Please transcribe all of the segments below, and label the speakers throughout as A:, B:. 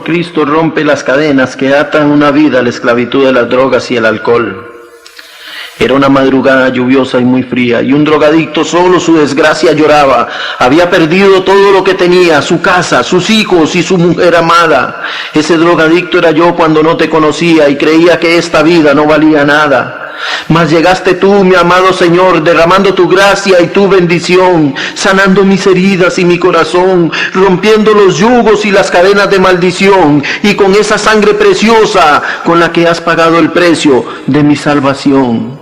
A: Cristo rompe las cadenas que atan una vida a la esclavitud de las drogas y el alcohol. Era una madrugada lluviosa y muy fría, y un drogadicto solo su desgracia lloraba. Había perdido todo lo que tenía, su casa, sus hijos y su mujer amada. Ese drogadicto era yo cuando no te conocía y creía que esta vida no valía nada. Mas llegaste tú, mi amado Señor, derramando tu gracia y tu bendición, sanando mis heridas y mi corazón, rompiendo los yugos y las cadenas de maldición, y con esa sangre preciosa con la que has pagado el precio de mi salvación.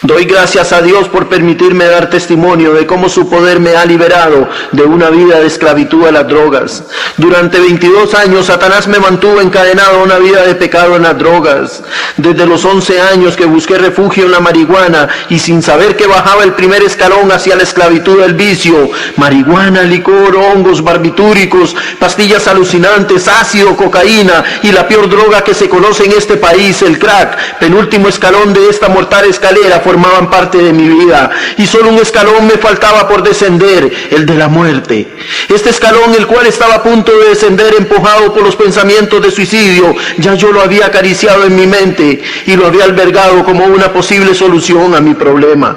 A: Doy gracias a Dios por permitirme dar testimonio de cómo su poder me ha liberado de una vida de esclavitud a las drogas. Durante 22 años Satanás me mantuvo encadenado a una vida de pecado en las drogas. Desde los 11 años que busqué refugio en la marihuana y sin saber que bajaba el primer escalón hacia la esclavitud del vicio. Marihuana, licor, hongos, barbitúricos, pastillas alucinantes, ácido, cocaína y la peor droga que se conoce en este país, el crack, penúltimo escalón de esta mortal escalera, formaban parte de mi vida, y solo un escalón me faltaba por descender, el de la muerte. Este escalón, el cual estaba a punto de descender empujado por los pensamientos de suicidio, ya yo lo había acariciado en mi mente y lo había albergado como una posible solución a mi problema.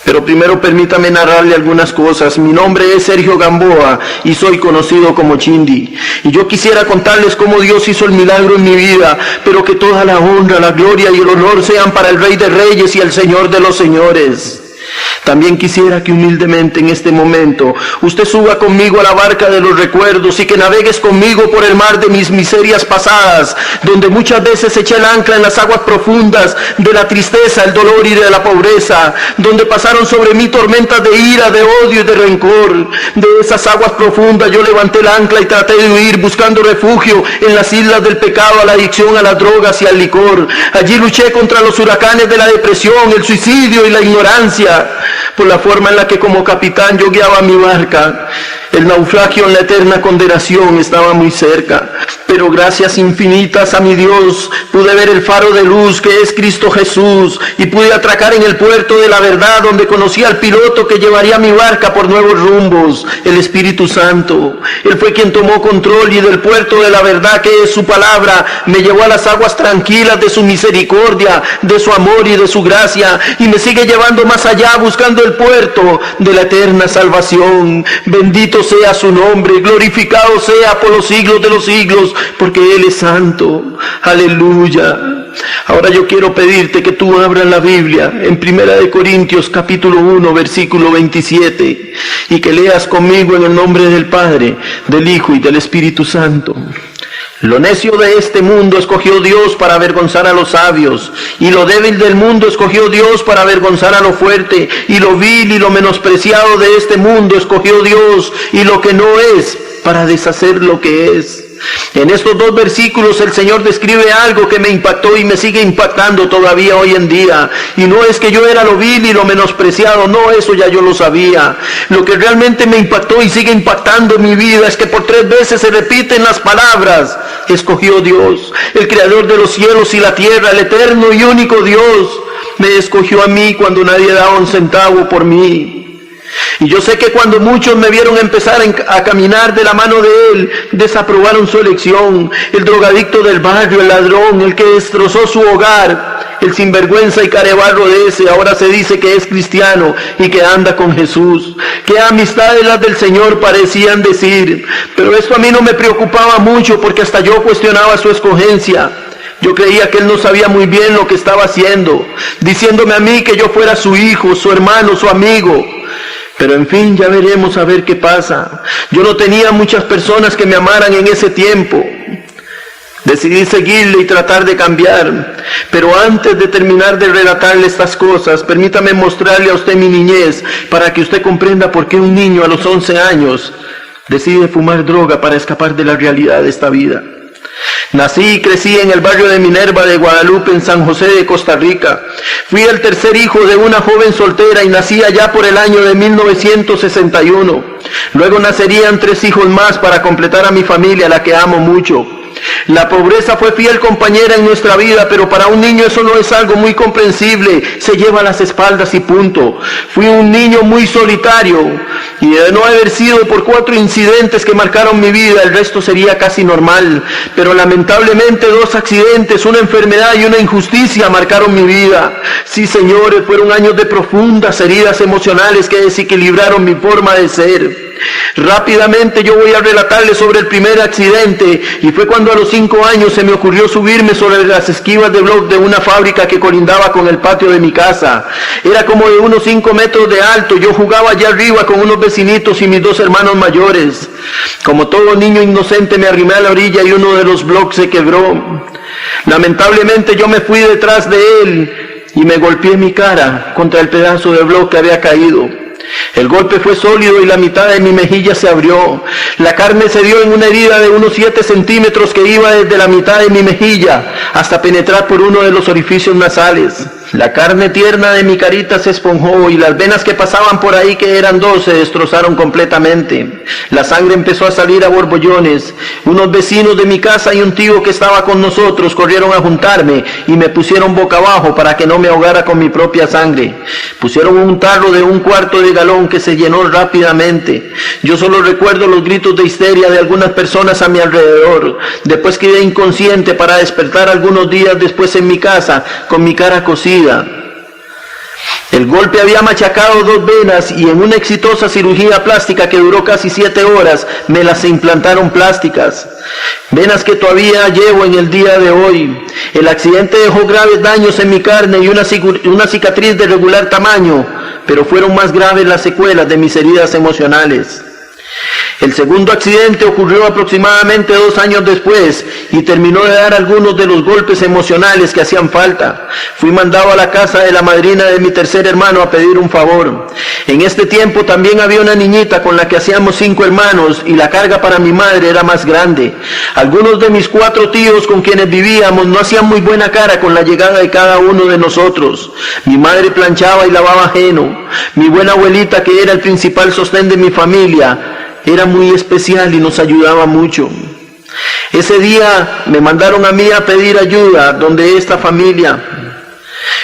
A: Pero primero permítame narrarle algunas cosas. Mi nombre es Sergio Gamboa y soy conocido como Chindi. Y yo quisiera contarles cómo Dios hizo el milagro en mi vida, pero que toda la honra, la gloria y el honor sean para el Rey de Reyes y el Señor de los Señores. También quisiera que humildemente en este momento usted suba conmigo a la barca de los recuerdos y que navegues conmigo por el mar de mis miserias pasadas, donde muchas veces eché el ancla en las aguas profundas de la tristeza, el dolor y de la pobreza, donde pasaron sobre mí tormentas de ira, de odio y de rencor. De esas aguas profundas yo levanté el ancla y traté de huir buscando refugio en las islas del pecado, a la adicción a las drogas y al licor. Allí luché contra los huracanes de la depresión, el suicidio y la ignorancia. Por la forma en la que como capitán yo guiaba mi barca, el naufragio en la eterna condenación estaba muy cerca. Pero gracias infinitas a mi Dios, pude ver el faro de luz que es Cristo Jesús, y pude atracar en el puerto de la verdad, donde conocí al piloto que llevaría mi barca por nuevos rumbos, el Espíritu Santo. Él fue quien tomó control, y del puerto de la verdad, que es su palabra, me llevó a las aguas tranquilas de su misericordia, de su amor y de su gracia, y me sigue llevando más allá, buscando el puerto de la eterna salvación. Bendito sea su nombre, glorificado sea por los siglos de los siglos, porque Él es santo. Aleluya. Ahora yo quiero pedirte que tú abras la Biblia en 1 Corintios capítulo 1 versículo 27 y que leas conmigo en el nombre del Padre, del Hijo y del Espíritu Santo. Lo necio de este mundo escogió Dios para avergonzar a los sabios, y lo débil del mundo escogió Dios para avergonzar a lo fuerte, y lo vil y lo menospreciado de este mundo escogió Dios, y lo que no es, para deshacer lo que es. En estos dos versículos el Señor describe algo que me impactó y me sigue impactando todavía hoy en día. Y no es que yo era lo vil y lo menospreciado, no, eso ya yo lo sabía. Lo que realmente me impactó y sigue impactando mi vida es que por 3 veces se repiten las palabras: escogió Dios, el creador de los cielos y la tierra, el eterno y único Dios. Me escogió a mí cuando nadie daba un centavo por mí. Y yo sé que cuando muchos me vieron empezar a caminar de la mano de Él, desaprobaron su elección. El drogadicto del barrio, el ladrón, el que destrozó su hogar, el sinvergüenza y carebarro de ese, ahora se dice que es cristiano y que anda con Jesús. Qué amistades las del Señor, parecían decir. Pero esto a mí no me preocupaba mucho, porque hasta yo cuestionaba su escogencia. Yo creía que Él no sabía muy bien lo que estaba haciendo, diciéndome a mí que yo fuera su hijo, su hermano, su amigo. Pero en fin, ya veremos a ver qué pasa. Yo no tenía muchas personas que me amaran en ese tiempo. Decidí seguirle y tratar de cambiar. Pero antes de terminar de relatarle estas cosas, permítame mostrarle a usted mi niñez, para que usted comprenda por qué un niño a los 11 años decide fumar droga para escapar de la realidad de esta vida. Nací y crecí en el barrio de Minerva de Guadalupe, en San José de Costa Rica. Fui el tercer hijo de una joven soltera y nací allá por el año de 1961. Luego nacerían 3 hijos más para completar a mi familia, a la que amo mucho. La pobreza fue fiel compañera en nuestra vida, pero para un niño eso no es algo muy comprensible. Se lleva a las espaldas y punto. Fui un niño muy solitario y de no haber sido por 4 incidentes que marcaron mi vida, el resto sería casi normal. Pero lamentablemente 2 accidentes, una enfermedad y una injusticia marcaron mi vida. Sí, señores, fueron años de profundas heridas emocionales que desequilibraron mi forma de ser. Rápidamente yo voy a relatarles sobre el primer accidente, y fue cuando a los 5 años se me ocurrió subirme sobre las esquivas de bloc de una fábrica que colindaba con el patio de mi casa. Era como de unos 5 metros de alto. Yo jugaba allá arriba con unos vecinitos y mis 2 hermanos mayores. Como todo niño inocente me arrimé a la orilla y uno de los blocs se quebró. Lamentablemente yo me fui detrás de él y me golpeé mi cara contra el pedazo de bloc que había caído. El golpe fue sólido y la mitad de mi mejilla se abrió. La carne se dio en una herida de unos 7 centímetros que iba desde la mitad de mi mejilla hasta penetrar por uno de los orificios nasales. La carne tierna de mi carita se esponjó y las venas que pasaban por ahí, que eran 2, se destrozaron completamente. La sangre empezó a salir a borbollones. Unos vecinos de mi casa y un tío que estaba con nosotros corrieron a juntarme y me pusieron boca abajo para que no me ahogara con mi propia sangre. Pusieron un tarro de 1/4 de galón que se llenó rápidamente. Yo solo recuerdo los gritos de histeria de algunas personas a mi alrededor. Después quedé inconsciente para despertar algunos días después en mi casa con mi cara cocida. El golpe había machacado 2 venas y en una exitosa cirugía plástica que duró casi 7 horas me las implantaron plásticas. Venas que todavía llevo en el día de hoy. El accidente dejó graves daños en mi carne y una cicatriz de regular tamaño, pero fueron más graves las secuelas de mis heridas emocionales. El segundo accidente ocurrió aproximadamente 2 años después y terminó de dar algunos de los golpes emocionales que hacían falta. Fui mandado a la casa de la madrina de mi tercer hermano a pedir un favor. En este tiempo también había una niñita con la que hacíamos 5 hermanos y la carga para mi madre era más grande. Algunos de mis 4 tíos con quienes vivíamos no hacían muy buena cara con la llegada de cada uno de nosotros. Mi madre planchaba y lavaba ajeno. Mi buena abuelita, que era el principal sostén de mi familia, era muy especial y nos ayudaba mucho. Ese día me mandaron a mí a pedir ayuda donde esta familia.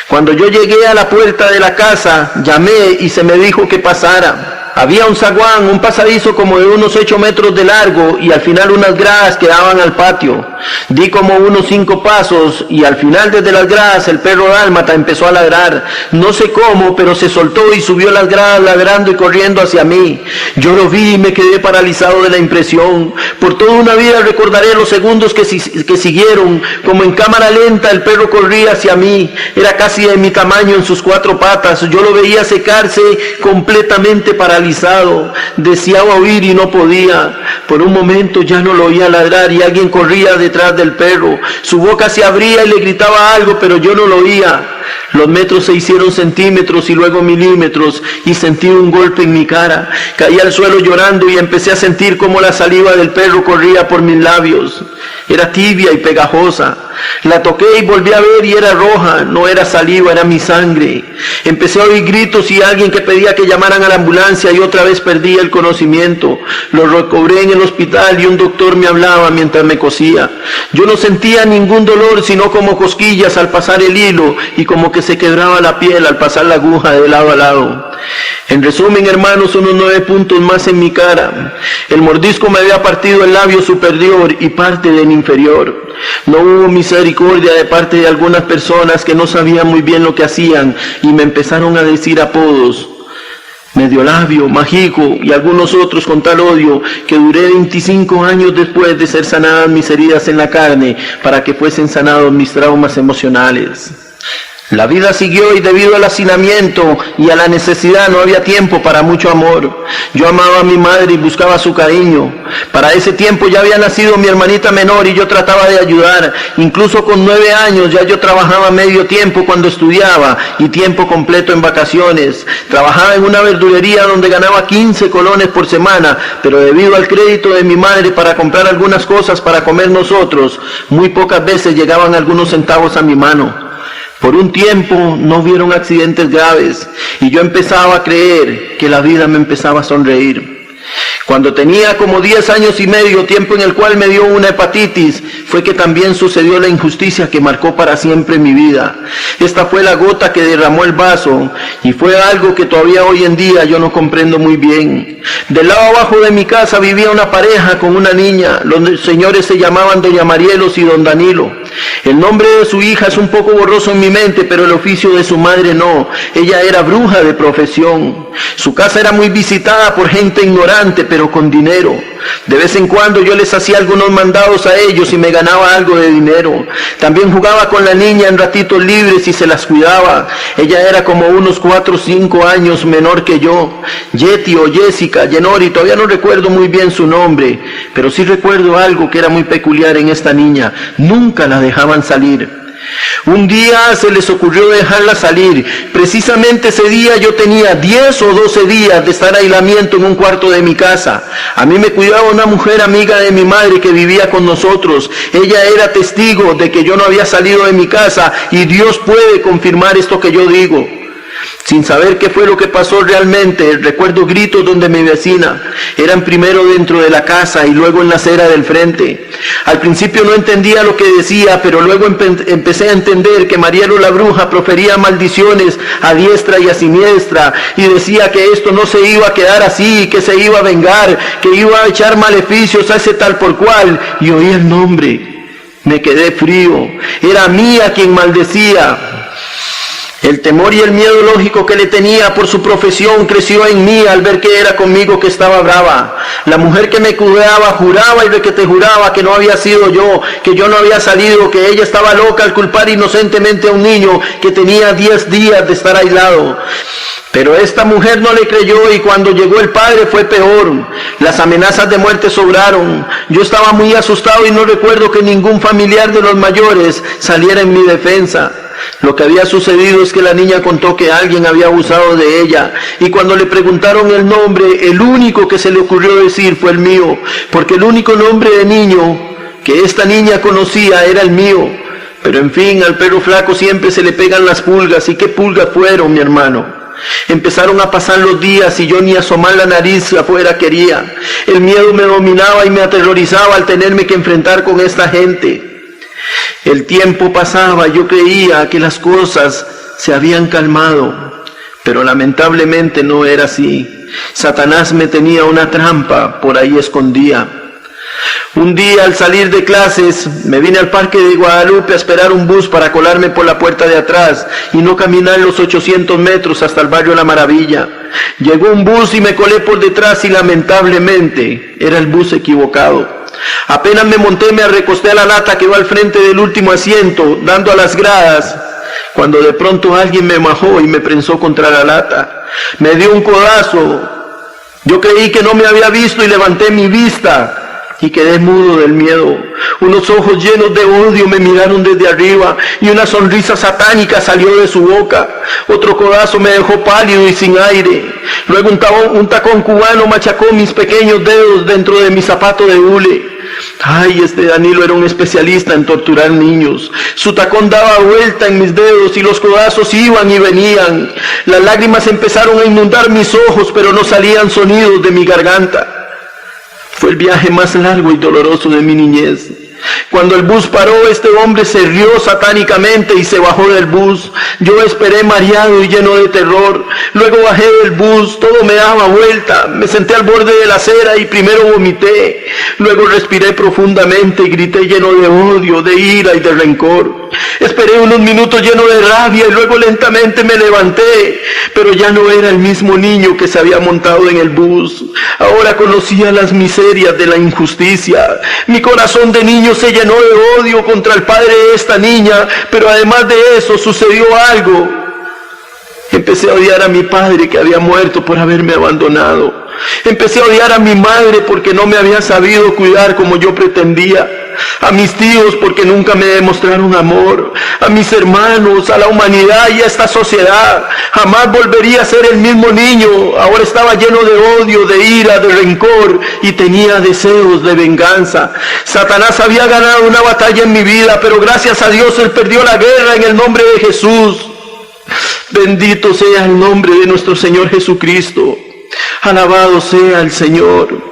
A: Cuando yo llegué a la puerta de la casa, llamé y se me dijo que pasara. Había un zaguán, un pasadizo como de unos 8 metros de largo y al final unas gradas que daban al patio. Di como unos 5 pasos y al final desde las gradas el perro dálmata empezó a ladrar. No sé cómo, pero se soltó y subió las gradas ladrando y corriendo hacia mí. Yo lo vi y me quedé paralizado de la impresión. Por toda una vida recordaré los segundos que siguieron. Como en cámara lenta el perro corría hacia mí. Era casi de mi tamaño en sus 4 patas. Yo lo veía secarse completamente paralizado. Deseaba huir y no podía. Por un momento ya no lo oía ladrar y alguien corría detrás del perro. Su boca se abría y le gritaba algo, pero yo no lo oía. Los metros se hicieron centímetros y luego milímetros y sentí un golpe en mi cara. Caí al suelo llorando y empecé a sentir cómo la saliva del perro corría por mis labios. Era tibia y pegajosa. La toqué y volví a ver y era roja. No era saliva, era mi sangre. Empecé a oír gritos y alguien que pedía que llamaran a la ambulancia y otra vez perdí el conocimiento. Lo recobré en el hospital y un doctor me hablaba mientras me cosía. Yo no sentía ningún dolor sino como cosquillas al pasar el hilo y como que se quebraba la piel al pasar la aguja de lado a lado. En resumen, hermanos, unos 9 puntos más en mi cara. El mordisco me había partido el labio superior y parte del inferior. No hubo misericordia de parte de algunas personas que no sabían muy bien lo que hacían y me empezaron a decir apodos. Medio labio, majico y algunos otros con tal odio que duré 25 años después de ser sanadas mis heridas en la carne para que fuesen sanados mis traumas emocionales. La vida siguió y debido al hacinamiento y a la necesidad no había tiempo para mucho amor. Yo amaba a mi madre y buscaba su cariño. Para ese tiempo ya había nacido mi hermanita menor y yo trataba de ayudar. Incluso con 9 años ya yo trabajaba medio tiempo cuando estudiaba y tiempo completo en vacaciones. Trabajaba en una verdulería donde ganaba 15 colones por semana, pero debido al crédito de mi madre para comprar algunas cosas para comer nosotros, muy pocas veces llegaban algunos centavos a mi mano. Por un tiempo no hubieron accidentes graves y yo empezaba a creer que la vida me empezaba a sonreír. Cuando tenía como 10 años y medio, tiempo en el cual me dio una hepatitis, fue que también sucedió la injusticia que marcó para siempre mi vida. Esta fue la gota que derramó el vaso y fue algo que todavía hoy en día yo no comprendo muy bien. Del lado abajo de mi casa vivía una pareja con una niña. Los señores se llamaban doña Marielos y don Danilo. El nombre de su hija es un poco borroso en mi mente, pero el oficio de su madre no. Ella era bruja de profesión. Su casa era muy visitada por gente ignorante, pero con dinero. De vez en cuando yo les hacía algunos mandados a ellos y me ganaba algo de dinero. También jugaba con la niña en ratitos libres y se las cuidaba. Ella era como unos 4 o 5 años menor que yo. Yeti o Jessica, Yenori, todavía no recuerdo muy bien su nombre, pero sí recuerdo algo que era muy peculiar en esta niña. Nunca la dejaban salir. Un día se les ocurrió dejarla salir. Precisamente ese día yo tenía 10 o 12 días de estar aislamiento en un cuarto de mi casa. A mí me cuidaba una mujer amiga de mi madre que vivía con nosotros. Ella era testigo de que yo no había salido de mi casa y Dios puede confirmar esto que yo digo. Sin saber qué fue lo que pasó realmente, recuerdo gritos donde mi vecina. Eran primero dentro de la casa y luego en la acera del frente. Al principio no entendía lo que decía, pero luego empecé a entender que Marielo la bruja profería maldiciones a diestra y a siniestra y decía que esto no se iba a quedar así, que se iba a vengar, que iba a echar maleficios a ese tal por cual. Y oí el nombre. Me quedé frío. Era mía quien maldecía. El temor y el miedo lógico que le tenía por su profesión creció en mí al ver que era conmigo que estaba brava. La mujer que me cuidaba juraba y requete juraba que no había sido yo, que yo no había salido, que ella estaba loca al culpar inocentemente a un niño que tenía 10 días de estar aislado. Pero esta mujer no le creyó y cuando llegó el padre fue peor. Las amenazas de muerte sobraron. Yo estaba muy asustado y no recuerdo que ningún familiar de los mayores saliera en mi defensa. Lo que había sucedido es que la niña contó que alguien había abusado de ella y cuando le preguntaron el nombre, el único que se le ocurrió decir fue el mío, porque el único nombre de niño que esta niña conocía era el mío. Pero en fin, al perro flaco siempre se le pegan las pulgas. ¿Y qué pulgas fueron, mi hermano? Empezaron a pasar los días y yo ni asomar la nariz afuera quería. El miedo me dominaba y me aterrorizaba al tenerme que enfrentar con esta gente. El tiempo pasaba, yo creía que las cosas se habían calmado, pero lamentablemente no era así. Satanás me tenía una trampa por ahí escondida. Un día al salir de clases me vine al Parque de Guadalupe a esperar un bus para colarme por la puerta de atrás y no caminar los 800 metros hasta el barrio La Maravilla. Llegó un bus y me colé por detrás y lamentablemente era el bus equivocado. Apenas me monté, me recosté a la lata que va al frente del último asiento, dando a las gradas, cuando de pronto alguien me majó y me prensó contra la lata. Me dio un codazo. Yo creí que no me había visto y levanté mi vista y quedé mudo del miedo. Unos ojos llenos de odio me miraron desde arriba y una sonrisa satánica salió de su boca. Otro codazo me dejó pálido y sin aire. Luego un tacón cubano machacó mis pequeños dedos dentro de mi zapato de hule. Ay, este Danilo era un especialista en torturar niños. Su tacón daba vuelta en mis dedos y los codazos iban y venían. Las lágrimas empezaron a inundar mis ojos, pero no salían sonidos de mi garganta. Fue el viaje más largo y doloroso de mi niñez. Cuando el bus paró, este hombre se rió satánicamente y se bajó del bus. Yo esperé mareado y lleno de terror. Luego bajé del bus, todo me daba vuelta. Me senté al borde de la acera y primero vomité. Luego respiré profundamente y grité lleno de odio, de ira y de rencor. Esperé unos minutos lleno de rabia y luego lentamente me levanté. Pero ya no era el mismo niño que se había montado en el bus. Ahora conocía las miserias de la injusticia. Mi corazón de niño se llenó de odio contra el padre de esta niña, pero además de eso sucedió algo. Empecé a odiar a mi padre que había muerto por haberme abandonado. Empecé a odiar a mi madre porque no me había sabido cuidar como yo pretendía. A mis tíos porque nunca me demostraron amor. A mis hermanos, a la humanidad y a esta sociedad. Jamás volvería a ser el mismo niño. Ahora estaba lleno de odio, de ira, de rencor y tenía deseos de venganza. Satanás había ganado una batalla en mi vida, pero gracias a Dios él perdió la guerra en el nombre de Jesús. Bendito sea el nombre de nuestro Señor Jesucristo. Alabado sea el Señor.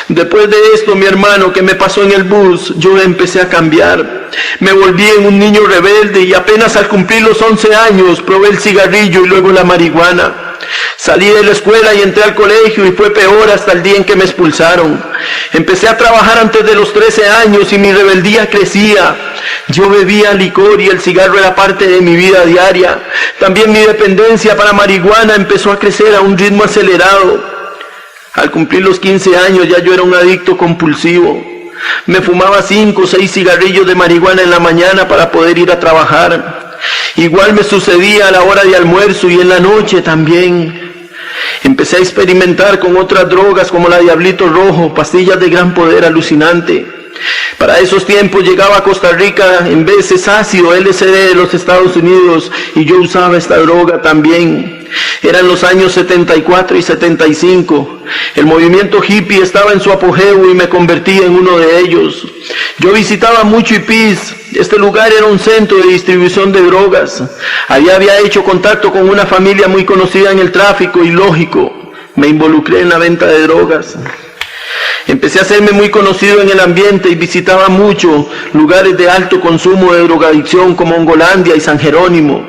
A: Después de esto, mi hermano, que me pasó en el bus, yo empecé a cambiar. Me volví en un niño rebelde y apenas al cumplir los 11 años probé el cigarrillo y luego la marihuana. Salí de la escuela y entré al colegio y fue peor hasta el día en que me expulsaron. Empecé a trabajar antes de los 13 años y mi rebeldía crecía. Yo bebía licor y el cigarro era parte de mi vida diaria. También mi dependencia para marihuana empezó a crecer a un ritmo acelerado. Al cumplir los 15 años ya yo era un adicto compulsivo. Me fumaba 5 o 6 cigarrillos de marihuana en la mañana para poder ir a trabajar. Igual me sucedía a la hora de almuerzo y en la noche también. Empecé a experimentar con otras drogas como la Diablito Rojo, pastillas de gran poder alucinante. Para esos tiempos llegaba a Costa Rica en veces ácido LSD de los Estados Unidos y yo usaba esta droga también. Eran los años 74 y 75. El movimiento hippie estaba en su apogeo y me convertí en uno de ellos. Yo visitaba mucho Ipis. Este lugar era un centro de distribución de drogas. Ahí había hecho contacto con una familia muy conocida en el tráfico y lógico, me involucré en la venta de drogas. Empecé a hacerme muy conocido en el ambiente y visitaba mucho lugares de alto consumo de drogadicción como Hongolandia y San Jerónimo.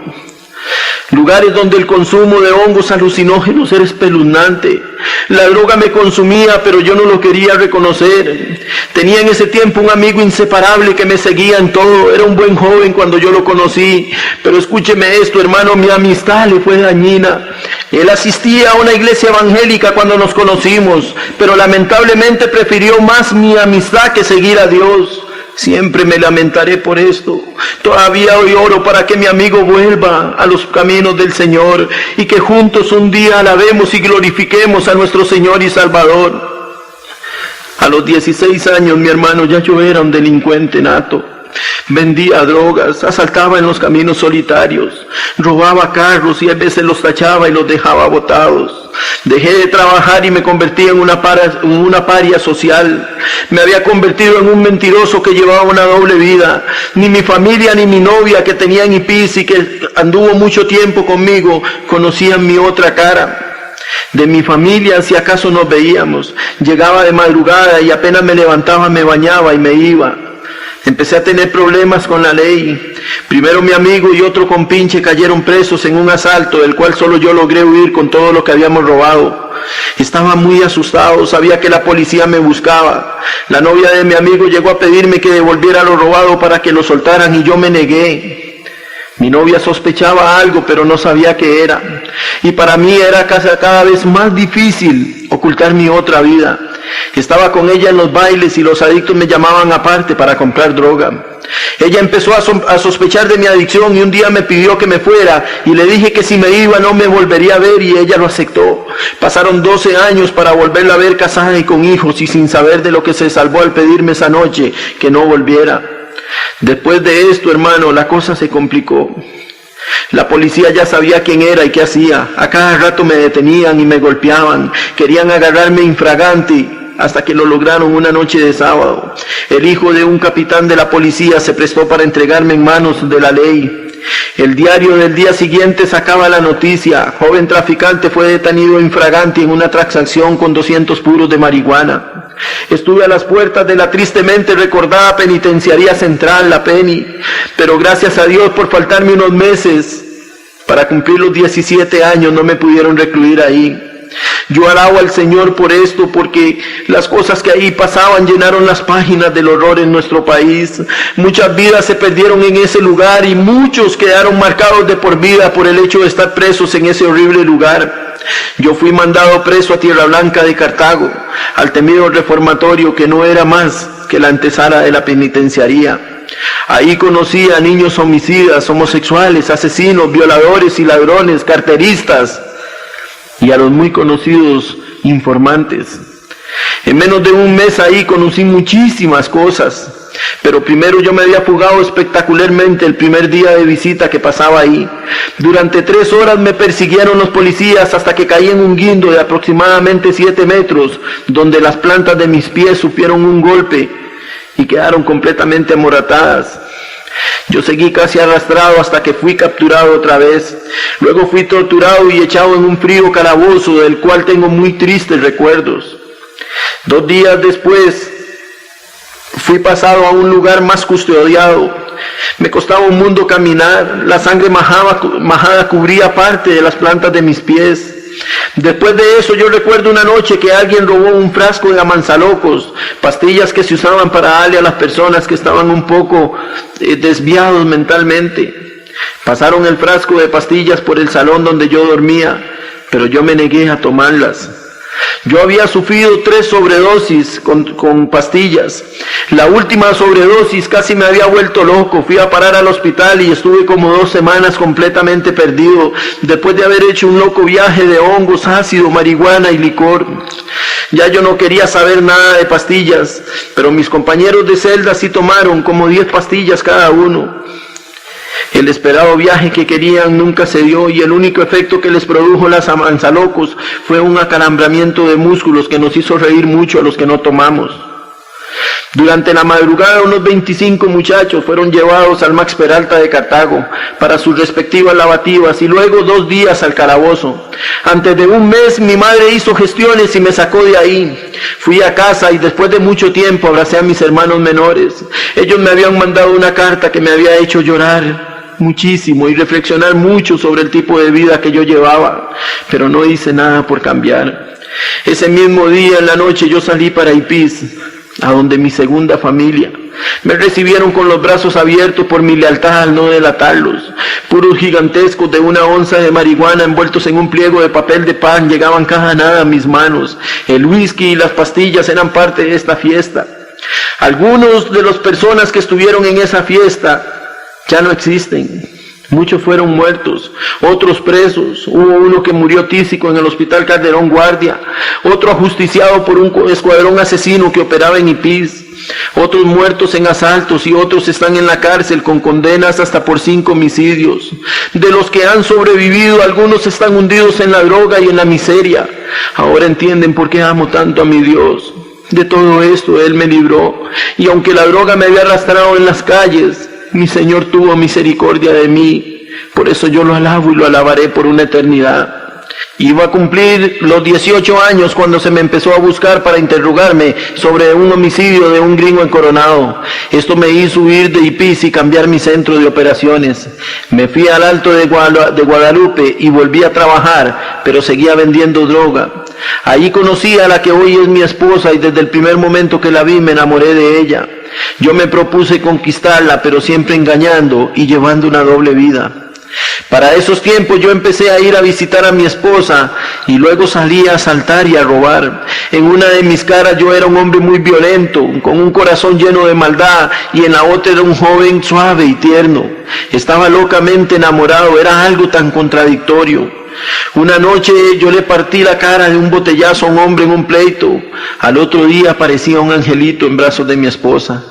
A: Lugares donde el consumo de hongos alucinógenos era espeluznante. La droga me consumía, pero yo no lo quería reconocer. Tenía en ese tiempo un amigo inseparable que me seguía en todo. Era un buen joven cuando yo lo conocí. Pero escúcheme esto, hermano, mi amistad le fue dañina. Él asistía a una iglesia evangélica cuando nos conocimos, pero lamentablemente prefirió más mi amistad que seguir a Dios. Siempre me lamentaré por esto. Todavía hoy oro para que mi amigo vuelva a los caminos del Señor y que juntos un día alabemos y glorifiquemos a nuestro Señor y Salvador. A los 16 años, mi hermano, ya yo era un delincuente nato. Vendía drogas, asaltaba en los caminos solitarios, robaba carros y a veces los tachaba y los dejaba botados. Dejé de trabajar y me convertí en una paria social. Me había convertido en un mentiroso que llevaba una doble vida. Ni mi familia ni mi novia que tenía en Ipis y que anduvo mucho tiempo conmigo conocían mi otra cara. De mi familia, si acaso nos veíamos, llegaba de madrugada y apenas me levantaba me bañaba y me iba. Empecé a tener problemas con la ley. Primero mi amigo y otro compinche cayeron presos en un asalto, del cual solo yo logré huir con todo lo que habíamos robado. Estaba muy asustado, sabía que la policía me buscaba. La novia de mi amigo llegó a pedirme que devolviera lo robado para que lo soltaran y yo me negué. Mi novia sospechaba algo, pero no sabía qué era. Y para mí era cada vez más difícil ocultar mi otra vida. Estaba con ella en los bailes y los adictos me llamaban aparte para comprar droga. Ella empezó a sospechar de mi adicción y un día me pidió que me fuera y le dije que si me iba no me volvería a ver y ella lo aceptó. Pasaron 12 años para volverla a ver casada y con hijos y sin saber de lo que se salvó al pedirme esa noche que no volviera. Después de esto, hermano, la cosa se complicó. La policía ya sabía quién era y qué hacía. A cada rato me detenían y me golpeaban. Querían agarrarme infragante hasta que lo lograron una noche de sábado. El hijo de un capitán de la policía se prestó para entregarme en manos de la ley. El diario del día siguiente sacaba la noticia: joven traficante fue detenido infragante en una transacción con 200 puros de marihuana. Estuve a las puertas de la tristemente recordada penitenciaría central, la Penny, pero gracias a Dios por faltarme unos meses para cumplir los 17 años no me pudieron recluir ahí. Yo alabo al Señor por esto, porque las cosas que ahí pasaban llenaron las páginas del horror en nuestro país. Muchas vidas se perdieron en ese lugar y muchos quedaron marcados de por vida por el hecho de estar presos en ese horrible lugar. Yo fui mandado preso a Tierra Blanca de Cartago, al temido reformatorio que no era más que la antesala de la penitenciaría. Ahí conocí a niños homicidas, homosexuales, asesinos, violadores y ladrones, carteristas, y a los muy conocidos informantes. En menos de un mes ahí conocí muchísimas cosas, pero primero yo me había fugado espectacularmente el primer día de visita que pasaba ahí. Durante 3 horas me persiguieron los policías hasta que caí en un guindo de aproximadamente 7 metros, donde las plantas de mis pies sufrieron un golpe y quedaron completamente amoratadas. Yo seguí casi arrastrado hasta que fui capturado otra vez. Luego fui torturado y echado en un frío calabozo del cual tengo muy tristes recuerdos. 2 días después fui pasado a un lugar más custodiado. Me costaba un mundo caminar, la sangre majada cubría parte de las plantas de mis pies. Después de eso yo recuerdo una noche que alguien robó un frasco de amansalocos, pastillas que se usaban para darle a las personas que estaban un poco desviados mentalmente. Pasaron el frasco de pastillas por el salón donde yo dormía, pero yo me negué a tomarlas. Yo había sufrido 3 sobredosis con pastillas. La última sobredosis casi me había vuelto loco. Fui a parar al hospital y estuve como 2 semanas completamente perdido, después de haber hecho un loco viaje de hongos, ácido, marihuana y licor. Ya yo no quería saber nada de pastillas, pero mis compañeros de celda sí tomaron como 10 pastillas cada uno. El esperado viaje que querían nunca se dio y el único efecto que les produjo las amansalocos fue un acalambramiento de músculos que nos hizo reír mucho a los que no tomamos. Durante la madrugada unos 25 muchachos fueron llevados al Max Peralta de Cartago para sus respectivas lavativas y luego 2 días al calabozo. Antes de un mes mi madre hizo gestiones y me sacó de ahí. Fui a casa y después de mucho tiempo abracé a mis hermanos menores. Ellos me habían mandado una carta que me había hecho llorar muchísimo y reflexionar mucho sobre el tipo de vida que yo llevaba, pero no hice nada por cambiar. Ese mismo día en la noche yo salí para Ipís, a donde mi segunda familia. Me recibieron con los brazos abiertos por mi lealtad al no delatarlos. Puros gigantescos de 1 onza de marihuana envueltos en un pliego de papel de pan llegaban cada nada a mis manos. El whisky y las pastillas eran parte de esta fiesta. Algunos de las personas que estuvieron en esa fiesta ya no existen. Muchos fueron muertos, otros presos. Hubo uno que murió tísico en el Hospital Calderón Guardia, otro ajusticiado por un escuadrón asesino que operaba en Ipís, otros muertos en asaltos y otros están en la cárcel con condenas hasta por 5 homicidios. De los que han sobrevivido, algunos están hundidos en la droga y en la miseria. Ahora entienden por qué amo tanto a mi Dios. De todo esto Él me libró, y aunque la droga me había arrastrado en las calles, mi Señor tuvo misericordia de mí. Por eso yo lo alabo y lo alabaré por una eternidad. Iba a cumplir los 18 años cuando se me empezó a buscar para interrogarme sobre un homicidio de un gringo en Coronado. Esto me hizo huir de Ipís y cambiar mi centro de operaciones. Me fui al Alto de Guadalupe y volví a trabajar, pero seguía vendiendo droga. Allí conocí a la que hoy es mi esposa y desde el primer momento que la vi me enamoré de ella. Yo me propuse conquistarla, pero siempre engañando y llevando una doble vida. Para esos tiempos yo empecé a ir a visitar a mi esposa y luego salí a asaltar y a robar. En una de mis caras yo era un hombre muy violento, con un corazón lleno de maldad, y en la otra era un joven suave y tierno. Estaba locamente enamorado, era algo tan contradictorio. Una noche yo le partí la cara de un botellazo a un hombre en un pleito. Al otro día aparecía un angelito en brazos de mi esposa.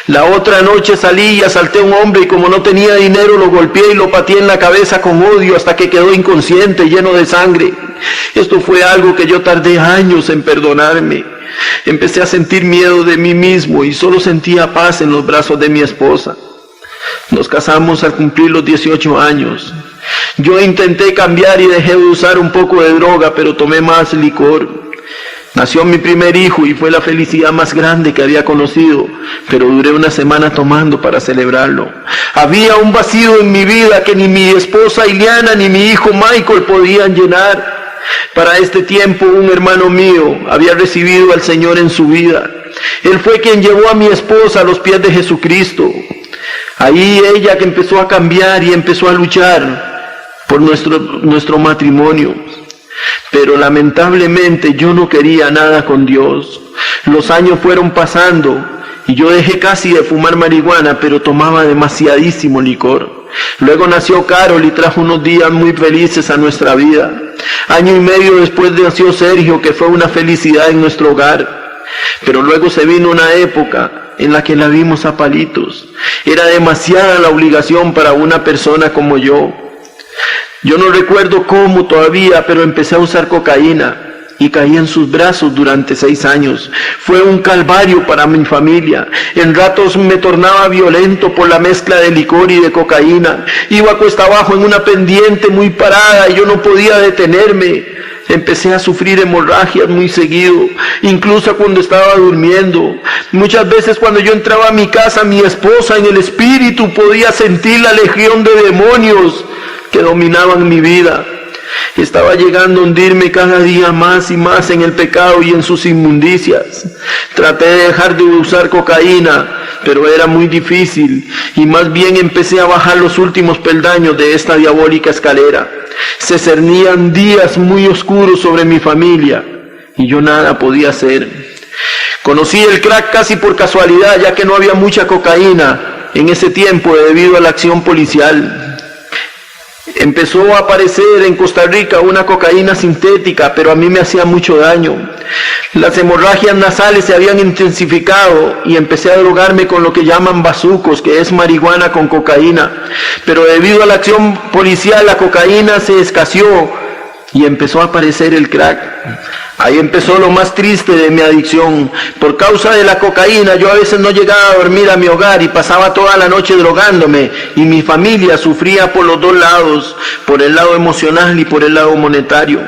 A: La otra noche salí y asalté a un hombre y como no tenía dinero lo golpeé y lo pateé en la cabeza con odio hasta que quedó inconsciente, lleno de sangre. Esto fue algo que yo tardé años en perdonarme. Empecé a sentir miedo de mí mismo y solo sentía paz en los brazos de mi esposa. Nos casamos al cumplir los 18 años. Yo intenté cambiar y dejé de usar un poco de droga, pero tomé más licor. Nació mi primer hijo y fue la felicidad más grande que había conocido, pero duré una semana tomando para celebrarlo. Había un vacío en mi vida que ni mi esposa Ileana ni mi hijo Michael podían llenar. Para este tiempo un hermano mío había recibido al Señor en su vida. Él fue quien llevó a mi esposa a los pies de Jesucristo. Ahí ella que empezó a cambiar y empezó a luchar por nuestro matrimonio. Pero lamentablemente yo no quería nada con Dios. Los años fueron pasando y yo dejé casi de fumar marihuana, pero tomaba demasiadísimo licor. Luego nació Carol y trajo unos días muy felices a nuestra vida. 1 año y medio después nació Sergio, que fue una felicidad en nuestro hogar. Pero luego se vino una época en la que la vimos a palitos. Era demasiada la obligación para una persona como yo. Yo no recuerdo cómo todavía, pero empecé a usar cocaína y caí en sus brazos durante 6 años. Fue un calvario para mi familia. En ratos me tornaba violento por la mezcla de licor y de cocaína. Iba cuesta abajo en una pendiente muy parada y yo no podía detenerme. Empecé a sufrir hemorragias muy seguido, incluso cuando estaba durmiendo. Muchas veces cuando yo entraba a mi casa, mi esposa en el espíritu podía sentir la legión de demonios que dominaban mi vida. Estaba llegando a hundirme cada día más y más en el pecado y en sus inmundicias. Traté de dejar de usar cocaína, pero era muy difícil y más bien empecé a bajar los últimos peldaños de esta diabólica escalera. Se cernían días muy oscuros sobre mi familia y yo nada podía hacer. Conocí el crack casi por casualidad, ya que no había mucha cocaína en ese tiempo debido a la acción policial. Empezó a aparecer en Costa Rica una cocaína sintética, pero a mí me hacía mucho daño. Las hemorragias nasales se habían intensificado y empecé a drogarme con lo que llaman bazucos, que es marihuana con cocaína. Pero debido a la acción policial, la cocaína se escaseó y empezó a aparecer el crack. Ahí empezó lo más triste de mi adicción. Por causa de la cocaína, yo a veces no llegaba a dormir a mi hogar y pasaba toda la noche drogándome. Y mi familia sufría por los dos lados, por el lado emocional y por el lado monetario.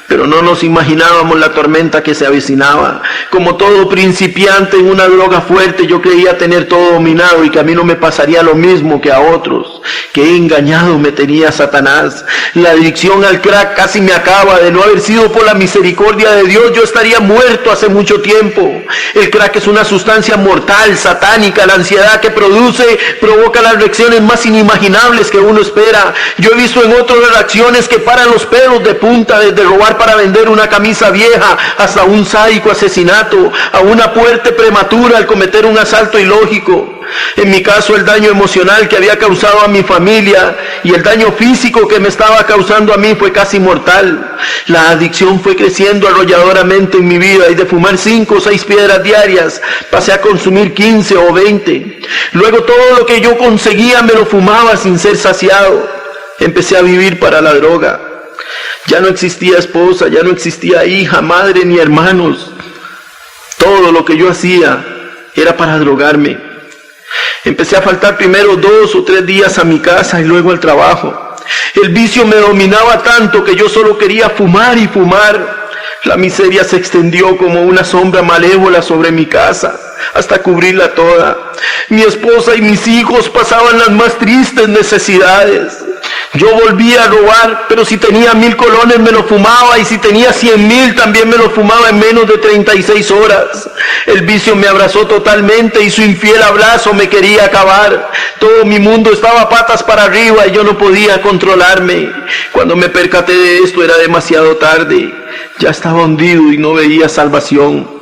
A: Pero no nos imaginábamos la tormenta que se avecinaba. Como todo principiante en una droga fuerte, yo creía tener todo dominado y que a mí no me pasaría lo mismo que a otros. Qué engañado me tenía Satanás. La adicción al crack casi me acaba. De no haber sido por la misericordia de Dios, yo estaría muerto hace mucho tiempo. El crack es una sustancia mortal, satánica. La ansiedad que produce provoca las reacciones más inimaginables que uno espera. Yo he visto en otras reacciones que paran los pelos de punta, desde robar para vender una camisa vieja hasta un sádico asesinato, a una muerte prematura al cometer un asalto ilógico. En mi caso, el daño emocional que había causado a mi familia y el daño físico que me estaba causando a mí fue casi mortal. La adicción fue creciendo arrolladoramente en mi vida y de fumar 5 o 6 piedras diarias pasé a consumir 15 o 20. Luego todo lo que yo conseguía me lo fumaba sin ser saciado. Empecé a vivir para la droga. Ya no existía esposa, ya no existía hija, madre ni hermanos. Todo lo que yo hacía era para drogarme. Empecé a faltar primero 2 o 3 días a mi casa y luego al trabajo. El vicio me dominaba tanto que yo solo quería fumar y fumar. La miseria se extendió como una sombra malévola sobre mi casa, hasta cubrirla toda. Mi esposa y mis hijos pasaban las más tristes necesidades. Yo volvía a robar, pero si tenía 1000 colones me lo fumaba, y si tenía 100,000 también me lo fumaba en menos de 36 horas. El vicio me abrazó totalmente y su infiel abrazo me quería acabar. Todo mi mundo estaba patas para arriba y yo no podía controlarme. Cuando me percaté de esto era demasiado tarde. Ya estaba hundido y no veía salvación.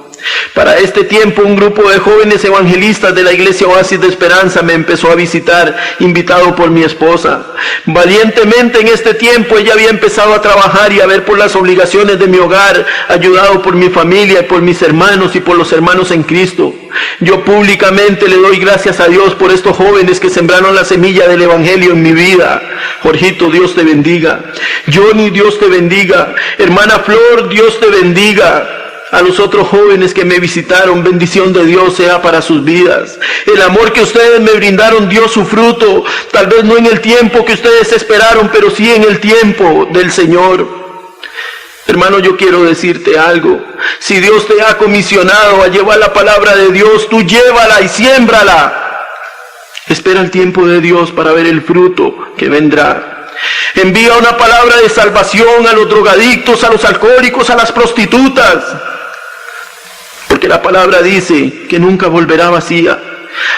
A: Para este tiempo, un grupo de jóvenes evangelistas de la iglesia Oasis de Esperanza me empezó a visitar, invitado por mi esposa. Valientemente en este tiempo ella había empezado a trabajar y a ver por las obligaciones de mi hogar, ayudado por mi familia, por mis hermanos y por los hermanos en Cristo. Yo públicamente le doy gracias a Dios por estos jóvenes que sembraron la semilla del evangelio en mi vida. Jorgito, Dios te bendiga. Johnny, Dios te bendiga. Hermana Flor, Dios te bendiga. A los otros jóvenes que me visitaron, bendición de Dios sea para sus vidas. El amor que ustedes me brindaron dio su fruto, tal vez no en el tiempo que ustedes esperaron, pero sí en el tiempo del Señor. Hermano, yo quiero decirte algo. Si Dios te ha comisionado a llevar la palabra de Dios, tú llévala y siémbrala. Espera el tiempo de Dios para ver el fruto que vendrá. Envía una palabra de salvación a los drogadictos, a los alcohólicos, a las prostitutas. Porque la palabra dice que nunca volverá vacía.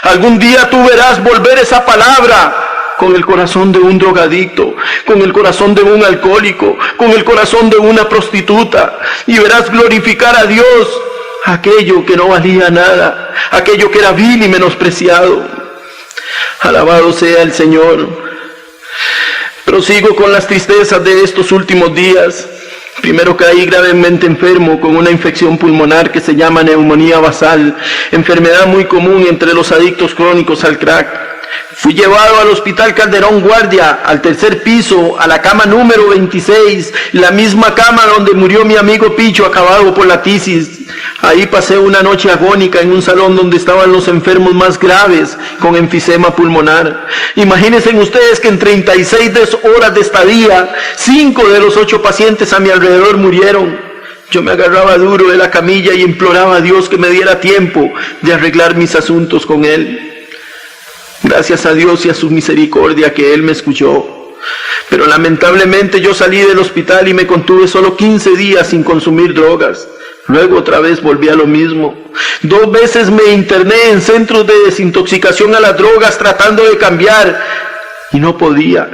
A: Algún día tú verás volver esa palabra con el corazón de un drogadicto, con el corazón de un alcohólico, con el corazón de una prostituta, y verás glorificar a Dios aquello que no valía nada, aquello que era vil y menospreciado. Alabado sea el Señor. Prosigo con las tristezas de estos últimos días. Primero caí gravemente enfermo con una infección pulmonar que se llama neumonía basal, enfermedad muy común entre los adictos crónicos al crack. Fui llevado al Hospital Calderón Guardia, al tercer piso, a la cama número 26, la misma cama donde murió mi amigo Picho, acabado por la tisis. Ahí pasé una noche agónica en un salón donde estaban los enfermos más graves con enfisema pulmonar. Imagínense ustedes que en 36 horas de estadía, 5 de los 8 pacientes a mi alrededor murieron. Yo me agarraba duro de la camilla y imploraba a Dios que me diera tiempo de arreglar mis asuntos con Él. Gracias a Dios y a su misericordia que Él me escuchó. Pero lamentablemente yo salí del hospital y me contuve solo 15 días sin consumir drogas. Luego otra vez volví a lo mismo. 2 veces me interné en centros de desintoxicación a las drogas tratando de cambiar y no podía.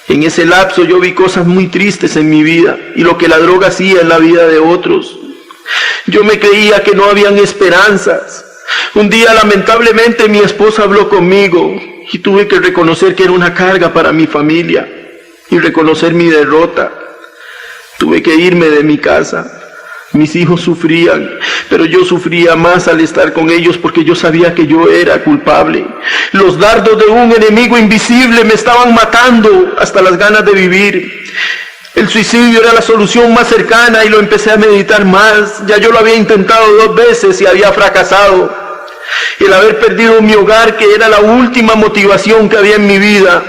A: En ese lapso yo vi cosas muy tristes en mi vida y lo que la droga hacía en la vida de otros. Yo me creía que no habían esperanzas. Un día lamentablemente mi esposa habló conmigo y tuve que reconocer que era una carga para mi familia y reconocer mi derrota. Tuve que irme de mi casa. Mis hijos sufrían, pero yo sufría más al estar con ellos porque yo sabía que yo era culpable. Los dardos de un enemigo invisible me estaban matando hasta las ganas de vivir. El suicidio era la solución más cercana y lo empecé a meditar más. Ya yo lo había intentado 2 veces y había fracasado. El haber perdido mi hogar, que era la última motivación que había en mi vida,